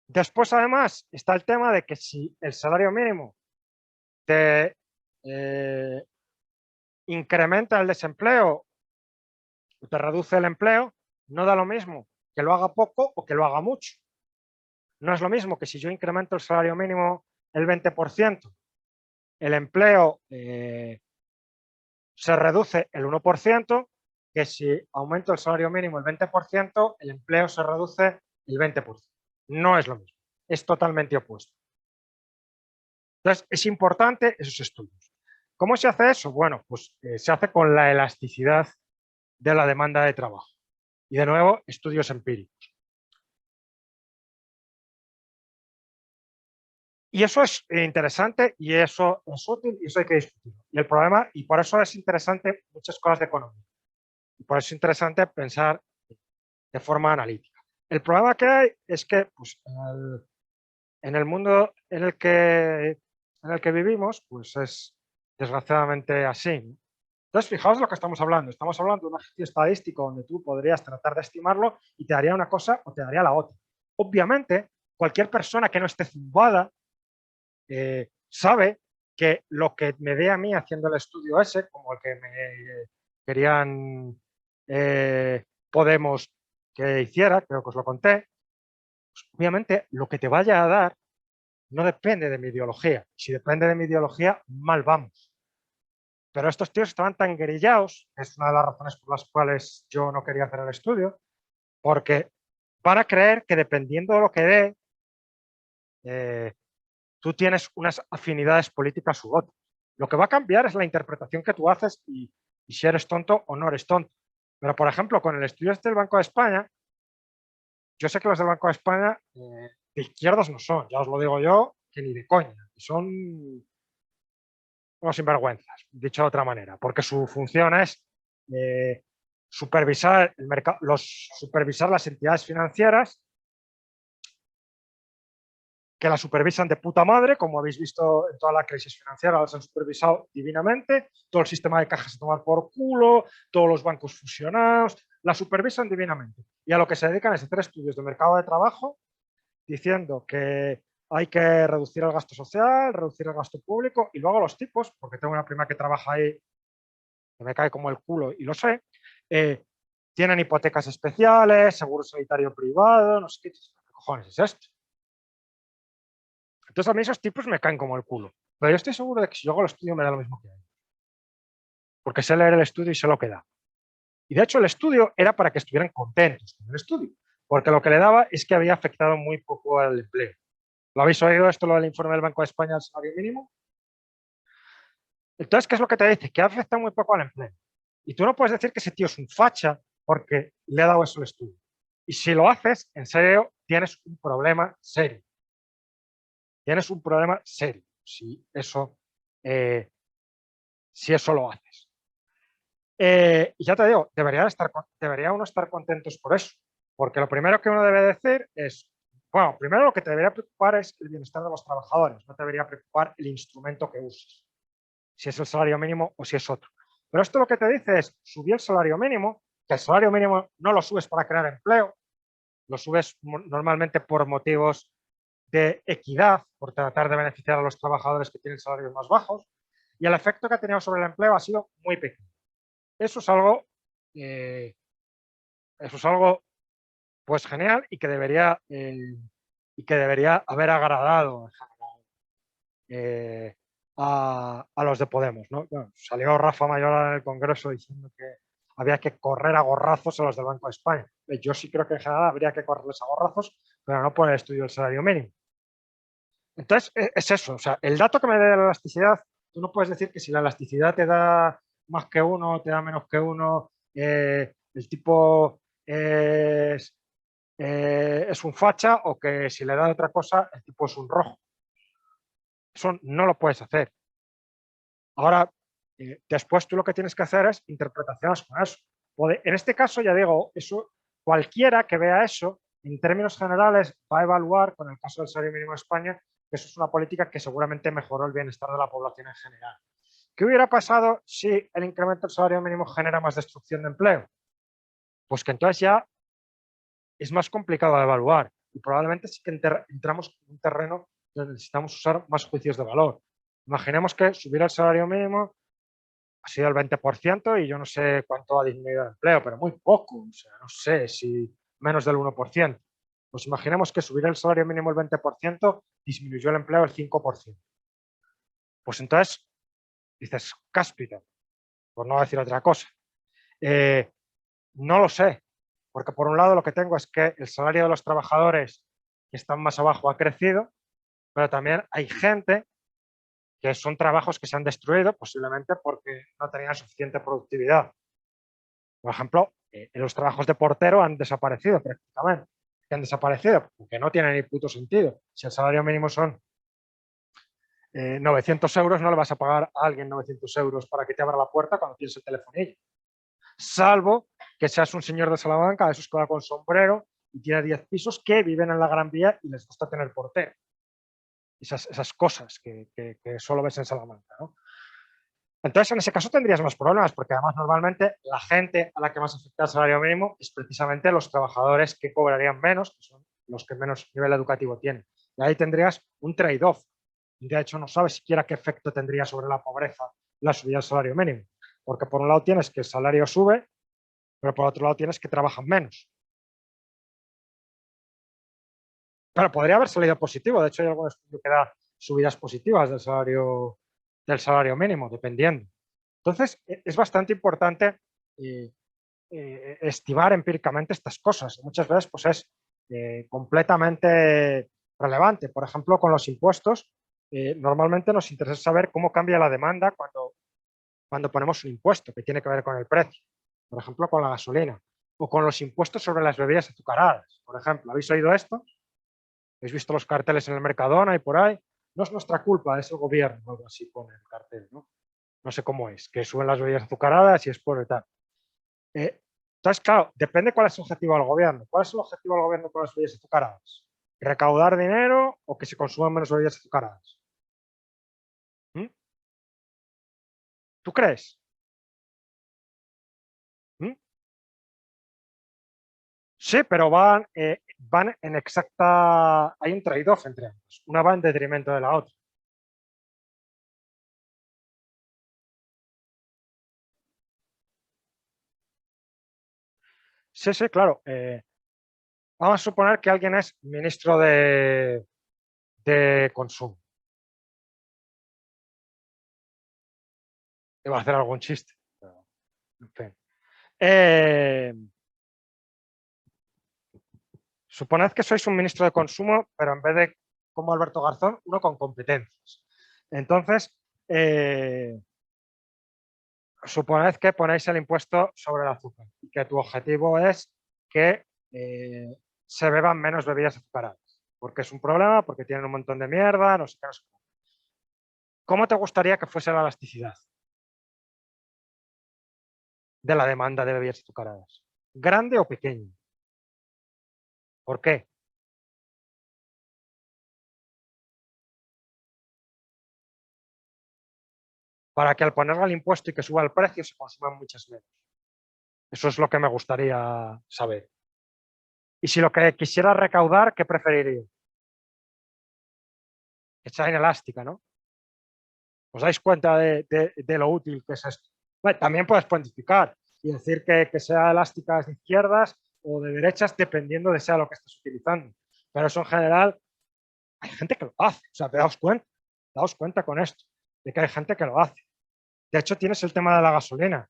Después, además, está el tema de que si el salario mínimo te incrementa el desempleo o te reduce el empleo, no da lo mismo que lo haga poco o que lo haga mucho. No es lo mismo que si yo incremento el salario mínimo el 20%, el empleo se reduce el 1%, que si aumento el salario mínimo el 20%, el empleo se reduce el 20%. No es lo mismo, es totalmente opuesto. Entonces, es importante esos estudios. ¿Cómo se hace eso? Bueno, pues se hace con la elasticidad de la demanda de trabajo. Y de nuevo, estudios empíricos. Y eso es interesante y eso es útil y eso hay que discutir. Y el problema, y por eso es interesante muchas cosas de economía. Y por eso es interesante pensar de forma analítica. El problema que hay es que pues, en el mundo en el que vivimos, pues es desgraciadamente así, ¿no? Entonces, fijaos de lo que estamos hablando. Estamos hablando de un ejercicio estadístico donde tú podrías tratar de estimarlo y te daría una cosa o te daría la otra. Obviamente, cualquier persona que no esté zumbada sabe que lo que me dé a mí haciendo el estudio ese, como el que me querían Podemos que hiciera, creo que os lo conté, pues obviamente lo que te vaya a dar no depende de mi ideología. Si depende de mi ideología, mal vamos. Pero estos tíos estaban tan guerillados, es una de las razones por las cuales yo no quería hacer el estudio, porque van a creer que dependiendo de lo que dé, tú tienes unas afinidades políticas u otras. Lo que va a cambiar es la interpretación que tú haces y si eres tonto o no eres tonto. Pero, por ejemplo, con el estudio este del Banco de España, yo sé que los del Banco de España de izquierdas no son, ya os lo digo yo, que ni de coña. Son unos sinvergüenzas, dicho de otra manera, porque su función es supervisar el mercado, supervisar las entidades financieras que la supervisan de puta madre, como habéis visto en toda la crisis financiera, las han supervisado divinamente, todo el sistema de cajas a tomar por culo, todos los bancos fusionados, la supervisan divinamente. Y a lo que se dedican es a hacer estudios de mercado de trabajo diciendo que hay que reducir el gasto social, reducir el gasto público y luego los tipos, porque tengo una prima que trabaja ahí que me cae como el culo y lo sé, tienen hipotecas especiales, seguro sanitario privado, no sé qué cojones es esto. Entonces a mí esos tipos me caen como el culo. Pero yo estoy seguro de que si yo hago el estudio me da lo mismo que a ellos. Porque sé leer el estudio y sé lo que da. Y de hecho el estudio era para que estuvieran contentos con el estudio. Porque lo que le daba es que había afectado muy poco al empleo. ¿Lo habéis oído esto, lo del informe del Banco de España al salario mínimo? Entonces, ¿qué es lo que te dice? Que afecta muy poco al empleo. Y tú no puedes decir que ese tío es un facha porque le ha dado eso el estudio. Y si lo haces, en serio, tienes un problema serio. Tienes un problema serio eh, si eso lo haces. Y ya te digo, debería uno estar contentos por eso. Porque lo primero que uno debe decir es, bueno, primero lo que te debería preocupar es el bienestar de los trabajadores, no te debería preocupar el instrumento que uses, si es el salario mínimo o si es otro. Pero esto lo que te dice es subir el salario mínimo, que el salario mínimo no lo subes para crear empleo, lo subes normalmente por motivos de equidad, por tratar de beneficiar a los trabajadores que tienen salarios más bajos, y el efecto que ha tenido sobre el empleo ha sido muy pequeño. Eso es algo, eh, eso es algo pues genial y que debería haber agradado en general, a los de Podemos, ¿no? Bueno, salió Rafa Mayoral en el Congreso diciendo que había que correr a gorrazos a los del Banco de España. Yo sí creo que en general habría que correrles a gorrazos, pero no por el estudio del salario mínimo. Entonces, es eso. O sea, el dato que me dé la elasticidad, tú no puedes decir que si la elasticidad te da más que uno, te da menos que uno, el tipo es un facha, o que si le da otra cosa, el tipo es un rojo. Eso no lo puedes hacer. Ahora, después tú lo que tienes que hacer es interpretaciones con eso. En este caso, ya digo, eso, cualquiera que vea eso, en términos generales, va a evaluar, con el caso del salario mínimo de España, que eso es una política que seguramente mejoró el bienestar de la población en general. ¿Qué hubiera pasado si el incremento del salario mínimo genera más destrucción de empleo? Pues que entonces ya es más complicado de evaluar y probablemente sí que entramos en un terreno donde necesitamos usar más juicios de valor. Imaginemos que subir el salario mínimo ha sido el 20% y yo no sé cuánto ha disminuido el empleo, pero muy poco, o sea, no sé si menos del 1%. Pues imaginemos que subir el salario mínimo el 20% disminuyó el empleo el 5%. Pues entonces dices, cáspita, por no decir otra cosa. No lo sé, porque por un lado lo que tengo es que el salario de los trabajadores que están más abajo ha crecido, pero también hay gente que son trabajos que se han destruido posiblemente porque no tenían suficiente productividad. Por ejemplo, los trabajos de portero han desaparecido prácticamente. Que han desaparecido porque no tienen ni puto sentido. Si el salario mínimo son 900 euros, no le vas a pagar a alguien 900 euros para que te abra la puerta cuando tienes el telefonillo. Salvo que seas un señor de Salamanca, de esos que va con sombrero y tiene 10 pisos, que viven en la Gran Vía y les gusta tener portero. Esas cosas que solo ves en Salamanca, ¿no? Entonces, en ese caso tendrías más problemas, porque además normalmente la gente a la que más afecta el salario mínimo es precisamente los trabajadores que cobrarían menos, que son los que menos nivel educativo tienen. Y ahí tendrías un trade-off. De hecho, no sabes siquiera qué efecto tendría sobre la pobreza la subida del salario mínimo. Porque por un lado tienes que el salario sube, pero por otro lado tienes que trabajan menos. Claro, podría haber salido positivo. De hecho, hay algún estudio que da subidas positivas del salario mínimo, dependiendo. Entonces, es bastante importante estimar empíricamente estas cosas. Muchas veces pues, es completamente relevante. Por ejemplo, con los impuestos, normalmente nos interesa saber cómo cambia la demanda cuando ponemos un impuesto que tiene que ver con el precio. Por ejemplo, con la gasolina. O con los impuestos sobre las bebidas azucaradas. Por ejemplo, ¿habéis oído esto? ¿Habéis visto los carteles en el Mercadona y por ahí? No es nuestra culpa, es el gobierno, algo así pone el cartel, ¿no? No sé cómo es, que suben las bebidas azucaradas y es por tal. Entonces, claro, depende cuál es el objetivo del gobierno. ¿Cuál es el objetivo del gobierno con las bebidas azucaradas? ¿Recaudar dinero o que se consuman menos bebidas azucaradas? ¿Mm? ¿Tú crees? ¿Mm? Sí, pero van en exacta... Hay un trade-off entre ambos. Una va en detrimento de la otra. Sí, sí, claro. Vamos a suponer que alguien es ministro de consumo. Iba a hacer algún chiste. Pero, en fin. Suponed que sois un ministro de consumo, pero en vez de como Alberto Garzón, uno con competencias. Entonces, suponed que ponéis el impuesto sobre el azúcar y que tu objetivo es que se beban menos bebidas azucaradas, porque es un problema, porque tienen un montón de mierda, no sé qué, no sé qué. ¿Cómo te gustaría que fuese la elasticidad de la demanda de bebidas azucaradas? ¿Grande o pequeña? ¿Por qué? Para que al ponerle el impuesto y que suba el precio se consuman muchas menos. Eso es lo que me gustaría saber. Y si lo que quisiera recaudar, ¿qué preferiría? Que sea inelástica, ¿no? ¿Os dais cuenta de lo útil que es esto? Bueno, también puedes cuantificar y decir que sea elástica de izquierdas o de derechas, dependiendo de sea lo que estés utilizando. Pero eso en general, hay gente que lo hace. O sea, daos cuenta con esto, de que hay gente que lo hace. De hecho, tienes el tema de la gasolina.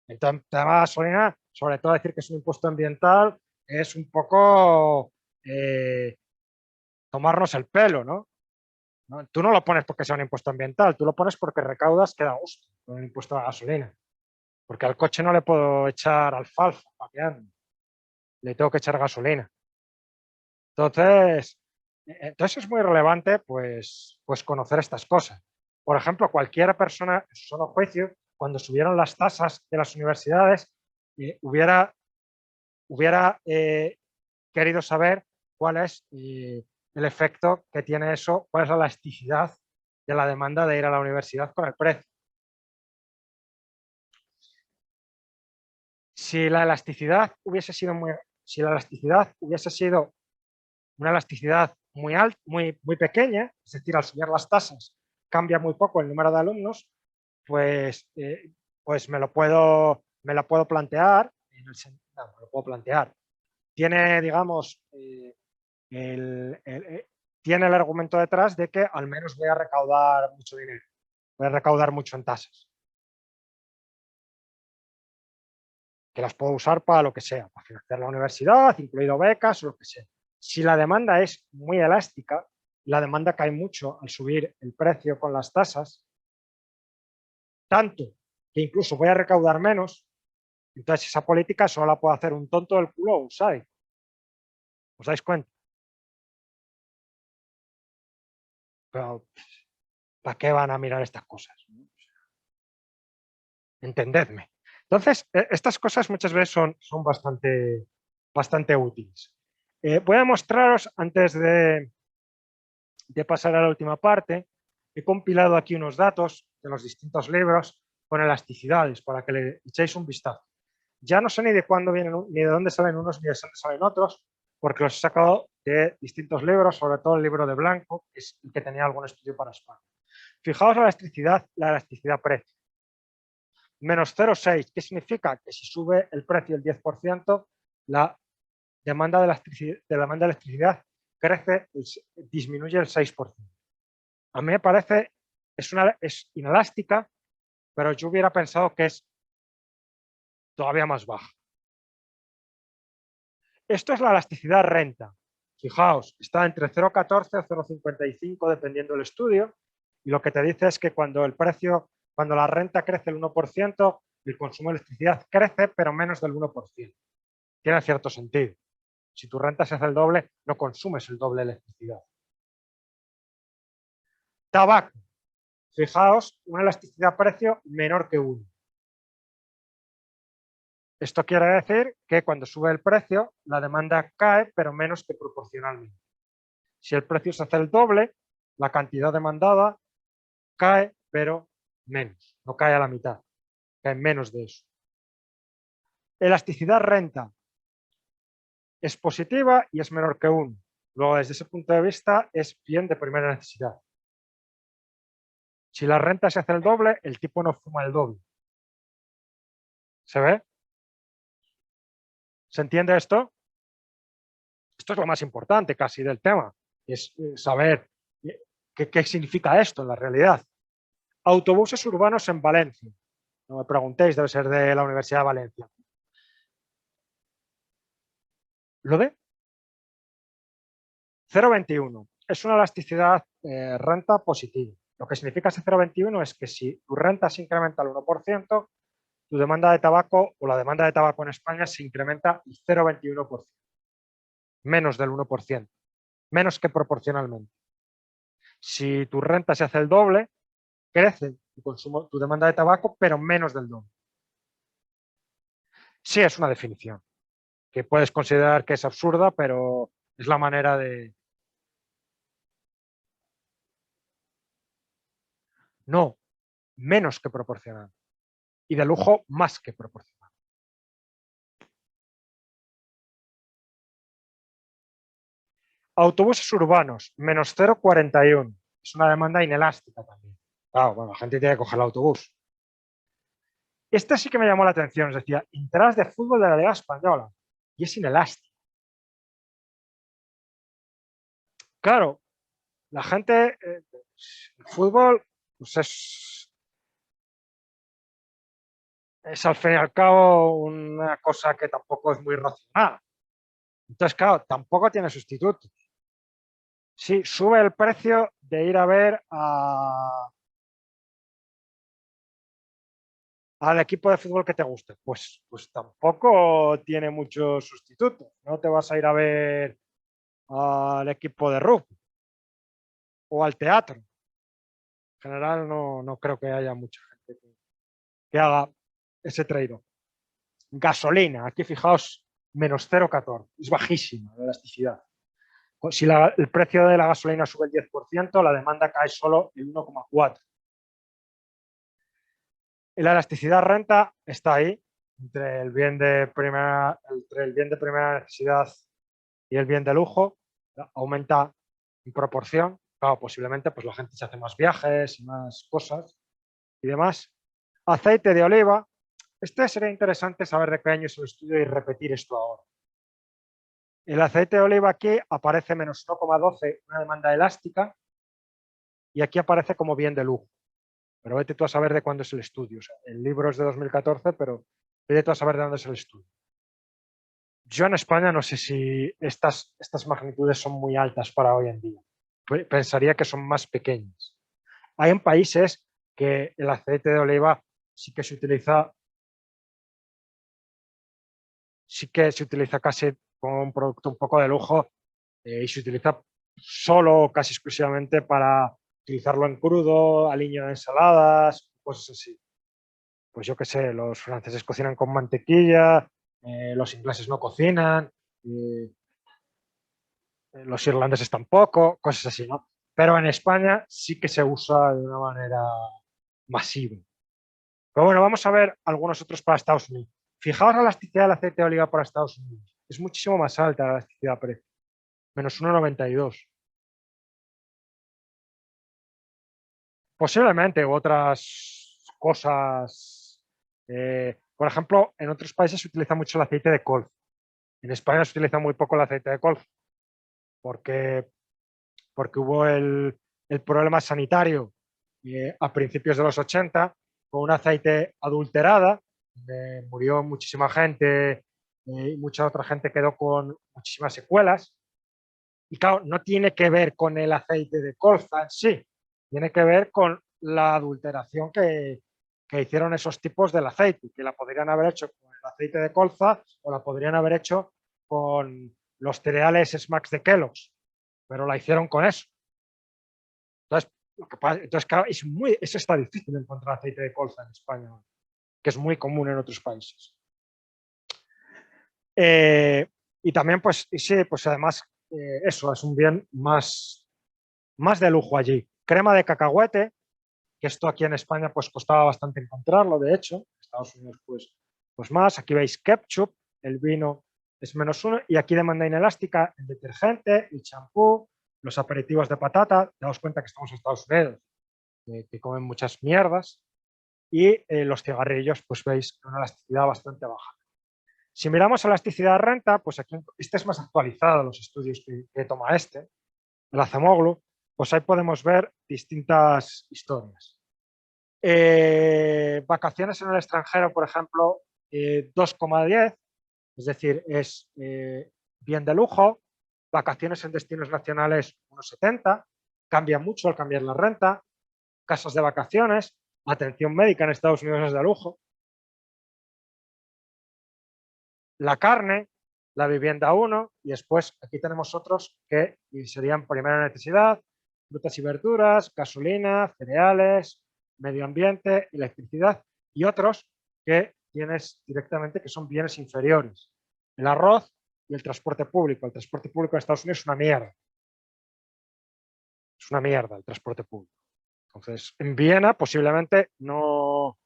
El tema de la gasolina, sobre todo decir que es un impuesto ambiental, es un poco tomarnos el pelo, ¿no? ¿No? Tú no lo pones porque sea un impuesto ambiental, tú lo pones porque recaudas que da gusto con el impuesto a la gasolina. Porque al coche no le puedo echar alfalfa para que ande, le tengo que echar gasolina. Entonces es muy relevante pues conocer estas cosas. Por ejemplo, cualquier persona en su sano juicio, cuando subieron las tasas de las universidades, hubiera querido saber cuál es el efecto que tiene eso, cuál es la elasticidad de la demanda de ir a la universidad con el precio. Si la elasticidad hubiese sido una elasticidad muy alta, muy pequeña, es decir, al subir las tasas cambia muy poco el número de alumnos, pues, pues me lo puedo plantear, no, me lo puedo plantear. Tiene, digamos, el, el, tiene el argumento detrás de que al menos voy a recaudar mucho dinero, voy a recaudar mucho en tasas, que las puedo usar para lo que sea, para financiar la universidad, incluido becas o lo que sea. Si la demanda es muy elástica, la demanda cae mucho al subir el precio con las tasas, tanto que incluso voy a recaudar menos, entonces esa política solo la puede hacer un tonto del culo o un SAE. ¿Os dais cuenta? Pero ¿para qué van a mirar estas cosas? Entendedme. Entonces, estas cosas muchas veces son bastante útiles. Voy a mostraros, antes de pasar a la última parte, he compilado aquí unos datos de los distintos libros con elasticidades para que le echéis un vistazo. Ya no sé ni de cuándo vienen, ni de dónde salen unos, ni de dónde salen otros, porque los he sacado de distintos libros, sobre todo el libro de Blanco, que es el que tenía algún estudio para España. Fijaos la elasticidad precio. Menos 0,6, ¿qué significa? Que si sube el precio el 10%, la demanda de electricidad crece, disminuye el 6%. A mí me parece, es inelástica, pero yo hubiera pensado que es todavía más baja. Esto es la elasticidad renta. Fijaos, está entre 0,14 o 0,55 dependiendo del estudio, y lo que te dice es que cuando la renta crece el 1%, el consumo de electricidad crece, pero menos del 1%. Tiene cierto sentido. Si tu renta se hace el doble, no consumes el doble de electricidad. Tabaco. Fijaos, una elasticidad precio menor que 1. Esto quiere decir que cuando sube el precio, la demanda cae, pero menos que proporcionalmente. Si el precio se hace el doble, la cantidad demandada cae, pero menos. No cae a la mitad, cae menos de eso. Elasticidad renta es positiva y es menor que 1. Luego, desde ese punto de vista, es bien de primera necesidad. Si la renta se hace el doble, el tipo no suma el doble. ¿Se ve? ¿Se entiende esto? Esto es lo más importante casi del tema, es saber qué significa esto en la realidad. Autobuses urbanos en Valencia. No me preguntéis, debe ser de la Universidad de Valencia. ¿Lo ve? 0,21. Es una elasticidad renta positiva. Lo que significa ese 0,21 es que si tu renta se incrementa al 1%, tu demanda de tabaco o la demanda de tabaco en España se incrementa el 0,21%, menos del 1%, menos que proporcionalmente. Si tu renta se hace el doble, crece tu consumo, tu demanda de tabaco, pero menos del doble. Sí, es una definición que puedes considerar que es absurda, pero es la manera de... No, menos que proporcional. Y de lujo, más que proporcional. Autobuses urbanos, menos 0,41. Es una demanda inelástica también. Claro, bueno, la gente tiene que coger el autobús. Este sí que me llamó la atención, es decir, entradas de fútbol de la Liga Española. Y es inelástico. Claro, la gente, el fútbol, pues es al fin y al cabo una cosa que tampoco es muy racional. Entonces, claro, tampoco tiene sustituto. Sí, sube el precio de ir a ver al equipo de fútbol que te guste. Pues tampoco tiene muchos sustitutos. No te vas a ir a ver al equipo de rugby o al teatro. En general no creo que haya mucha gente que haga ese trade. Gasolina, aquí fijaos, menos 0,14. Es bajísima la elasticidad. Si el precio de la gasolina sube el 10%, la demanda cae solo el 1,4%. La elasticidad renta está ahí, entre el bien de primera necesidad y el bien de lujo, aumenta en proporción. Claro, posiblemente pues la gente se hace más viajes y más cosas y demás. Aceite de oliva. Este sería interesante saber de qué año es el estudio y repetir esto ahora. El aceite de oliva aquí aparece menos 1,12, una demanda elástica, y aquí aparece como bien de lujo. Pero vete tú a saber de cuándo es el estudio. O sea, el libro es de 2014, pero vete tú a saber de dónde es el estudio. Yo en España no sé si estas magnitudes son muy altas para hoy en día. Pensaría que son más pequeñas. Hay en países que el aceite de oliva sí que se utiliza, casi como un producto un poco de lujo, y se utiliza solo, casi exclusivamente para utilizarlo en crudo, aliño de ensaladas, cosas así. Pues yo qué sé, los franceses cocinan con mantequilla, los ingleses no cocinan, los irlandeses tampoco, cosas así, ¿no? Pero en España sí que se usa de una manera masiva. Pero bueno, vamos a ver algunos otros para Estados Unidos. Fijaos la elasticidad del aceite de oliva para Estados Unidos. Es muchísimo más alta la elasticidad precio, menos 1,92. Posiblemente otras cosas. Por ejemplo, en otros países se utiliza mucho el aceite de colza. En España se utiliza muy poco el aceite de colza porque, hubo el problema sanitario a principios de los 80 con un aceite adulterada. Murió muchísima gente y mucha otra gente quedó con muchísimas secuelas. Y claro, no tiene que ver con el aceite de colza en sí, tiene que ver con la adulteración que hicieron esos tipos del aceite, que la podrían haber hecho con el aceite de colza o la podrían haber hecho con los cereales Smacks de Kellogg's, pero la hicieron con eso. Entonces, claro, está difícil encontrar aceite de colza en España, que es muy común en otros países. Y también, pues, y sí, pues además, eso es un bien más de lujo allí. Crema de cacahuete, que esto aquí en España pues costaba bastante encontrarlo, de hecho. En Estados Unidos pues más. Aquí veis ketchup, el vino es -1, y aquí demanda inelástica, el detergente, el champú, los aperitivos de patata. Daos cuenta que estamos en Estados Unidos, que comen muchas mierdas. Y los cigarrillos, pues veis una elasticidad bastante baja. Si miramos elasticidad renta, pues aquí este es más actualizado, los estudios que toma el Acemoglu, pues ahí podemos ver distintas historias. Vacaciones en el extranjero, por ejemplo, 2,10, es decir, es bien de lujo. Vacaciones en destinos nacionales, 1,70, cambia mucho al cambiar la renta. Casas de vacaciones, atención médica en Estados Unidos es de lujo. la carne, la vivienda 1 y después aquí tenemos otros que serían primera necesidad, frutas y verduras, gasolina, cereales, medio ambiente, electricidad y otros que tienes directamente que son bienes inferiores. El arroz y el transporte público. El transporte público en Estados Unidos es una mierda. Es una mierda el transporte público. Entonces, en Viena posiblemente no,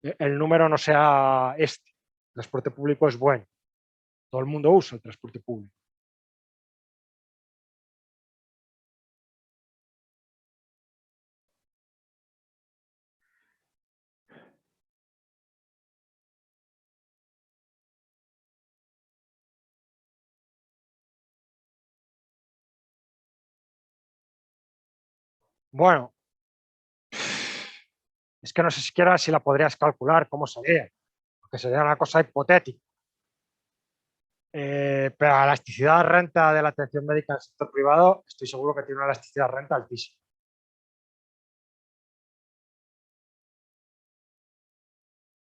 el número no sea este. El transporte público es bueno. Todo el mundo usa el transporte público. Bueno, es que no sé siquiera si la podrías calcular, cómo sería, porque sería una cosa hipotética. Pero la elasticidad renta de la atención médica en el sector privado, estoy seguro que tiene una elasticidad renta altísima.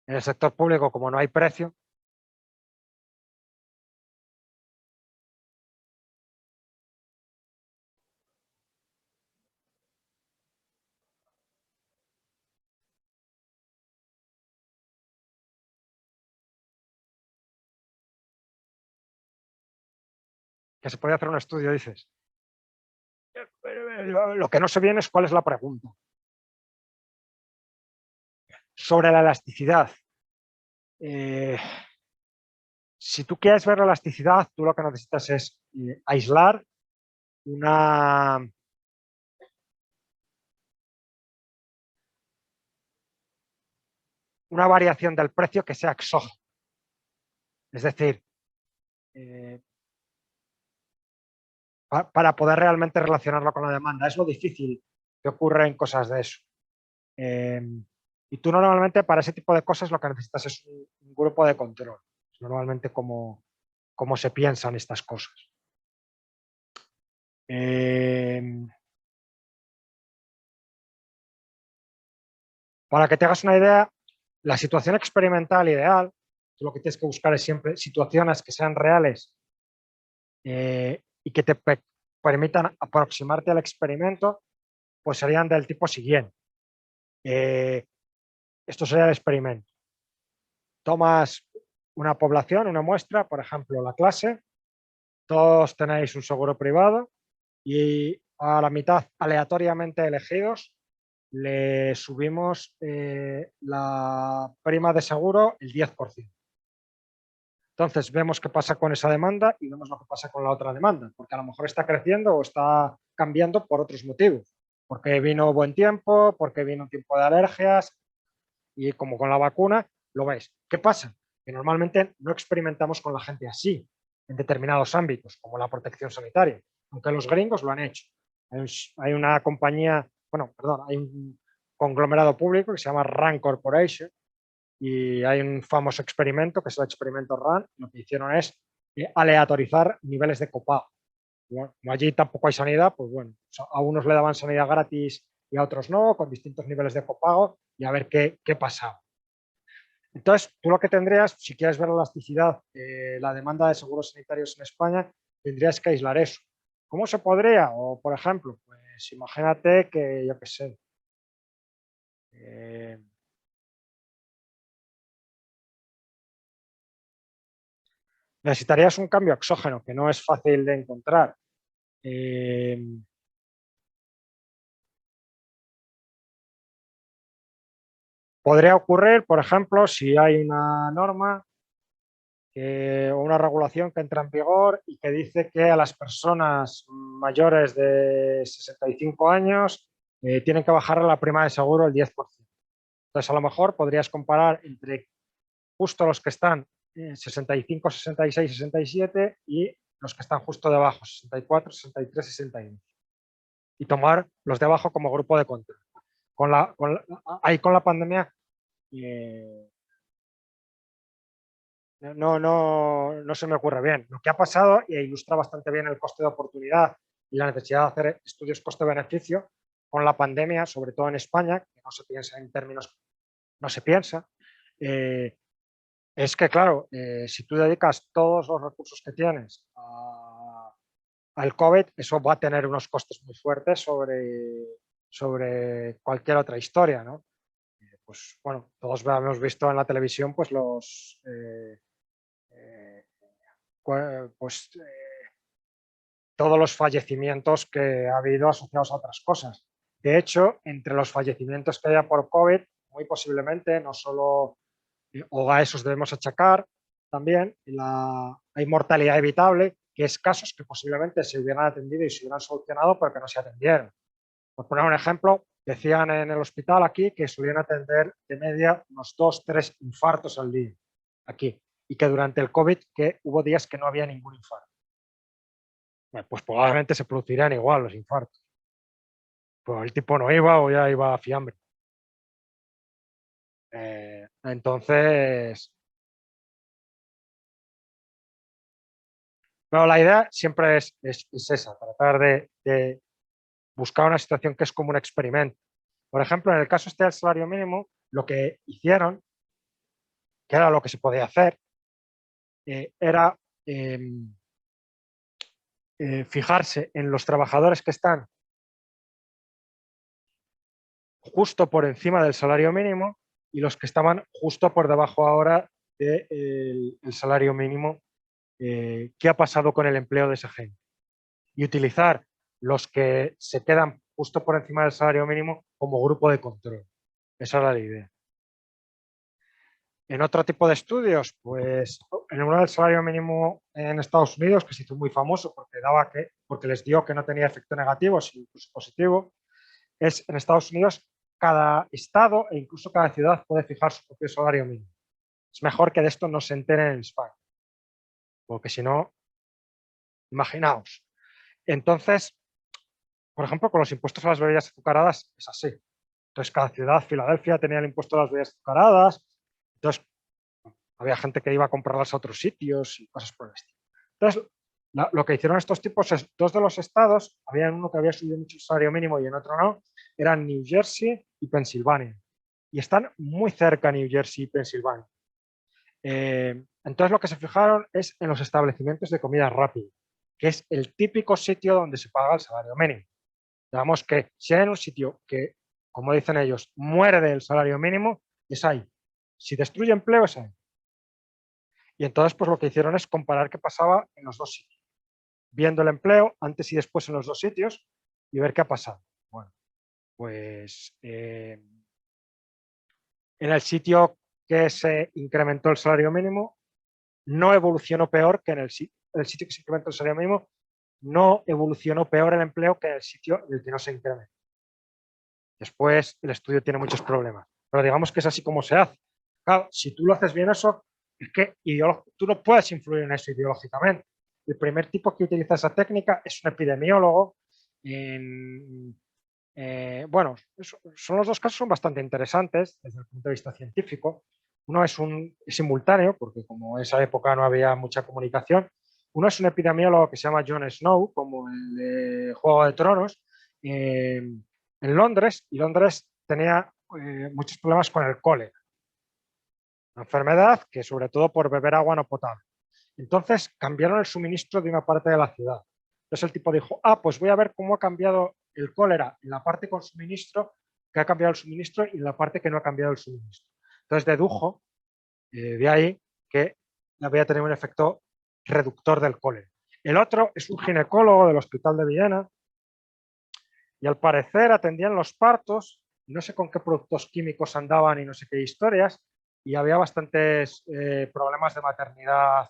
En el sector público, como no hay precio, que se puede hacer un estudio, dices. Lo que no sé bien es cuál es la pregunta. Sobre la elasticidad. Si tú quieres ver la elasticidad, tú lo que necesitas es aislar una, una variación del precio que sea exógena. Es decir, para poder realmente relacionarlo con la demanda. Es lo difícil que ocurre en cosas de eso. Y tú normalmente para ese tipo de cosas lo que necesitas es un grupo de control. Es normalmente como se piensan estas cosas. Para que te hagas una idea, la situación experimental ideal, tú lo que tienes que buscar es siempre situaciones que sean reales y que te permitan aproximarte al experimento, pues serían del tipo siguiente. Esto sería el experimento. Tomas una población, una muestra, por ejemplo, la clase, todos tenéis un seguro privado y a la mitad aleatoriamente elegidos le subimos la prima de seguro el 10%. Entonces vemos qué pasa con esa demanda y vemos lo que pasa con la otra demanda, porque a lo mejor está creciendo o está cambiando por otros motivos, porque vino buen tiempo, porque vino un tiempo de alergias y como con la vacuna, lo veis. ¿Qué pasa? Que normalmente no experimentamos con la gente así en determinados ámbitos, como la protección sanitaria, aunque los gringos lo han hecho. Hay una compañía, bueno, perdón, hay un conglomerado público que se llama RAND Corporation y hay un famoso experimento que es el experimento RAND. Lo que hicieron es aleatorizar niveles de copago. Bueno, como allí tampoco hay sanidad, pues bueno, a unos le daban sanidad gratis y a otros no, con distintos niveles de copago y a ver qué pasaba. Entonces, tú lo que tendrías, si quieres ver la elasticidad, la demanda de seguros sanitarios en España, tendrías que aislar eso. ¿Cómo se podría? O, por ejemplo, pues imagínate que, yo qué sé, eh, necesitarías un cambio exógeno, que no es fácil de encontrar. Eh, podría ocurrir, por ejemplo, si hay una norma o una regulación que entra en vigor y que dice que a las personas mayores de 65 años tienen que bajar la prima de seguro el 10%. Entonces, a lo mejor podrías comparar entre justo los que están 65, 66, 67 y los que están justo debajo, 64, 63, 62. Y tomar los de abajo como grupo de control. Ahí con la pandemia no se me ocurre bien. Lo que ha pasado, e ilustra bastante bien el coste de oportunidad y la necesidad de hacer estudios coste-beneficio con la pandemia, sobre todo en España, que no se piensa en términos, no se piensa, Es que, claro, si tú dedicas todos los recursos que tienes al COVID, eso va a tener unos costes muy fuertes sobre cualquier otra historia, ¿no? Pues bueno, todos hemos visto en la televisión pues eh, pues, todos los fallecimientos que ha habido asociados a otras cosas. De hecho, entre los fallecimientos que haya por COVID, muy posiblemente no solo, o a esos debemos achacar también la inmortalidad evitable, que es casos que posiblemente se hubieran atendido y se hubieran solucionado, pero que no se atendieron. Por poner un ejemplo, decían en el hospital aquí que solían atender de media unos 2, 3 infartos al día aquí, y que durante el COVID que hubo días que no había ningún infarto. Pues probablemente se producirían igual los infartos. Pues el tipo no iba o ya iba a fiambre. Entonces, pero la idea siempre es esa, tratar de buscar una situación que es como un experimento. Por ejemplo, en el caso este del salario mínimo, lo que hicieron, que era lo que se podía hacer, era eh, fijarse en los trabajadores que están justo por encima del salario mínimo y los que estaban justo por debajo ahora del salario mínimo. ¿Qué ha pasado con el empleo de esa gente? Y utilizar los que se quedan justo por encima del salario mínimo como grupo de control. Esa era la idea. En otro tipo de estudios, pues en uno del salario mínimo en Estados Unidos, que se hizo muy famoso porque les dio que no tenía efecto negativo, sino incluso positivo, es en Estados Unidos cada estado e incluso cada ciudad puede fijar su propio salario mínimo. Es mejor que de esto no se enteren en España, porque si no, imaginaos. Entonces, por ejemplo, con los impuestos a las bebidas azucaradas es así. Entonces, cada ciudad, Filadelfia, tenía el impuesto a las bebidas azucaradas. Entonces, había gente que iba a comprarlas a otros sitios y cosas por el estilo. Entonces, lo que hicieron estos tipos es, dos de los estados, había uno que había subido mucho el salario mínimo y en otro no, eran New Jersey y Pensilvania. Y están muy cerca New Jersey y Pensilvania. Entonces, lo que se fijaron es en los establecimientos de comida rápida, que es el típico sitio donde se paga el salario mínimo. Digamos que si hay en un sitio que, como dicen ellos, muere del salario mínimo, es ahí. Si destruye empleo, es ahí. Y entonces, pues lo que hicieron es comparar qué pasaba en los dos sitios, viendo el empleo antes y después en los dos sitios y ver qué ha pasado. Bueno, pues en el sitio que se incrementó el salario mínimo, no evolucionó peor que en el sitio que se incrementó el salario mínimo, no evolucionó peor el empleo que en el sitio en el que no se incrementó. Después, el estudio tiene muchos problemas, pero digamos que es así como se hace. Claro, si tú lo haces bien eso, es que tú no puedes influir en eso ideológicamente. El primer tipo que utiliza esa técnica es un epidemiólogo. Bueno, son los dos casos son bastante interesantes desde el punto de vista científico. Uno es simultáneo, porque como en esa época no había mucha comunicación. Uno es un epidemiólogo que se llama Jon Snow, como el de Juego de Tronos, en Londres, y Londres tenía muchos problemas con el cólera, una enfermedad que sobre todo por beber agua no potable. Entonces cambiaron el suministro de una parte de la ciudad. Entonces el tipo dijo, pues voy a ver cómo ha cambiado el cólera en la parte con suministro, que ha cambiado el suministro y en la parte que no ha cambiado el suministro. Entonces dedujo de ahí que voy a tener un efecto reductor del cólera. El otro es un ginecólogo del Hospital de Viena y al parecer atendían los partos, no sé con qué productos químicos andaban y no sé qué historias, y había bastantes problemas de maternidad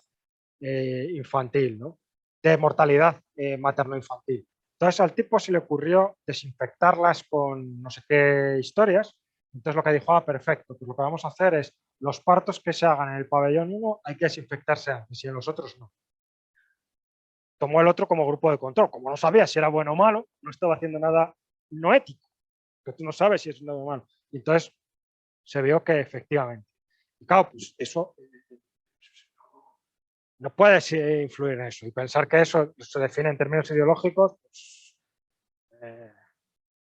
infantil, ¿no? De mortalidad materno-infantil. Entonces al tipo se le ocurrió desinfectarlas con no sé qué historias. Entonces lo que dijo, perfecto, pues lo que vamos a hacer es los partos que se hagan en el pabellón 1 hay que desinfectarse antes y en los otros no. Tomó el otro como grupo de control. Como no sabía si era bueno o malo, no estaba haciendo nada no ético, que tú no sabes si es bueno o malo. Y entonces se vio que efectivamente. Y claro, pues eso no puedes influir en eso y pensar que eso se define en términos ideológicos, pues,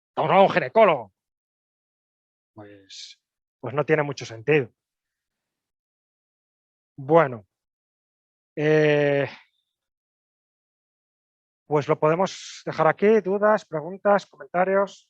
estamos hablando de un ginecólogo, pues no tiene mucho sentido. Bueno, pues lo podemos dejar aquí. ¿Dudas, preguntas, comentarios?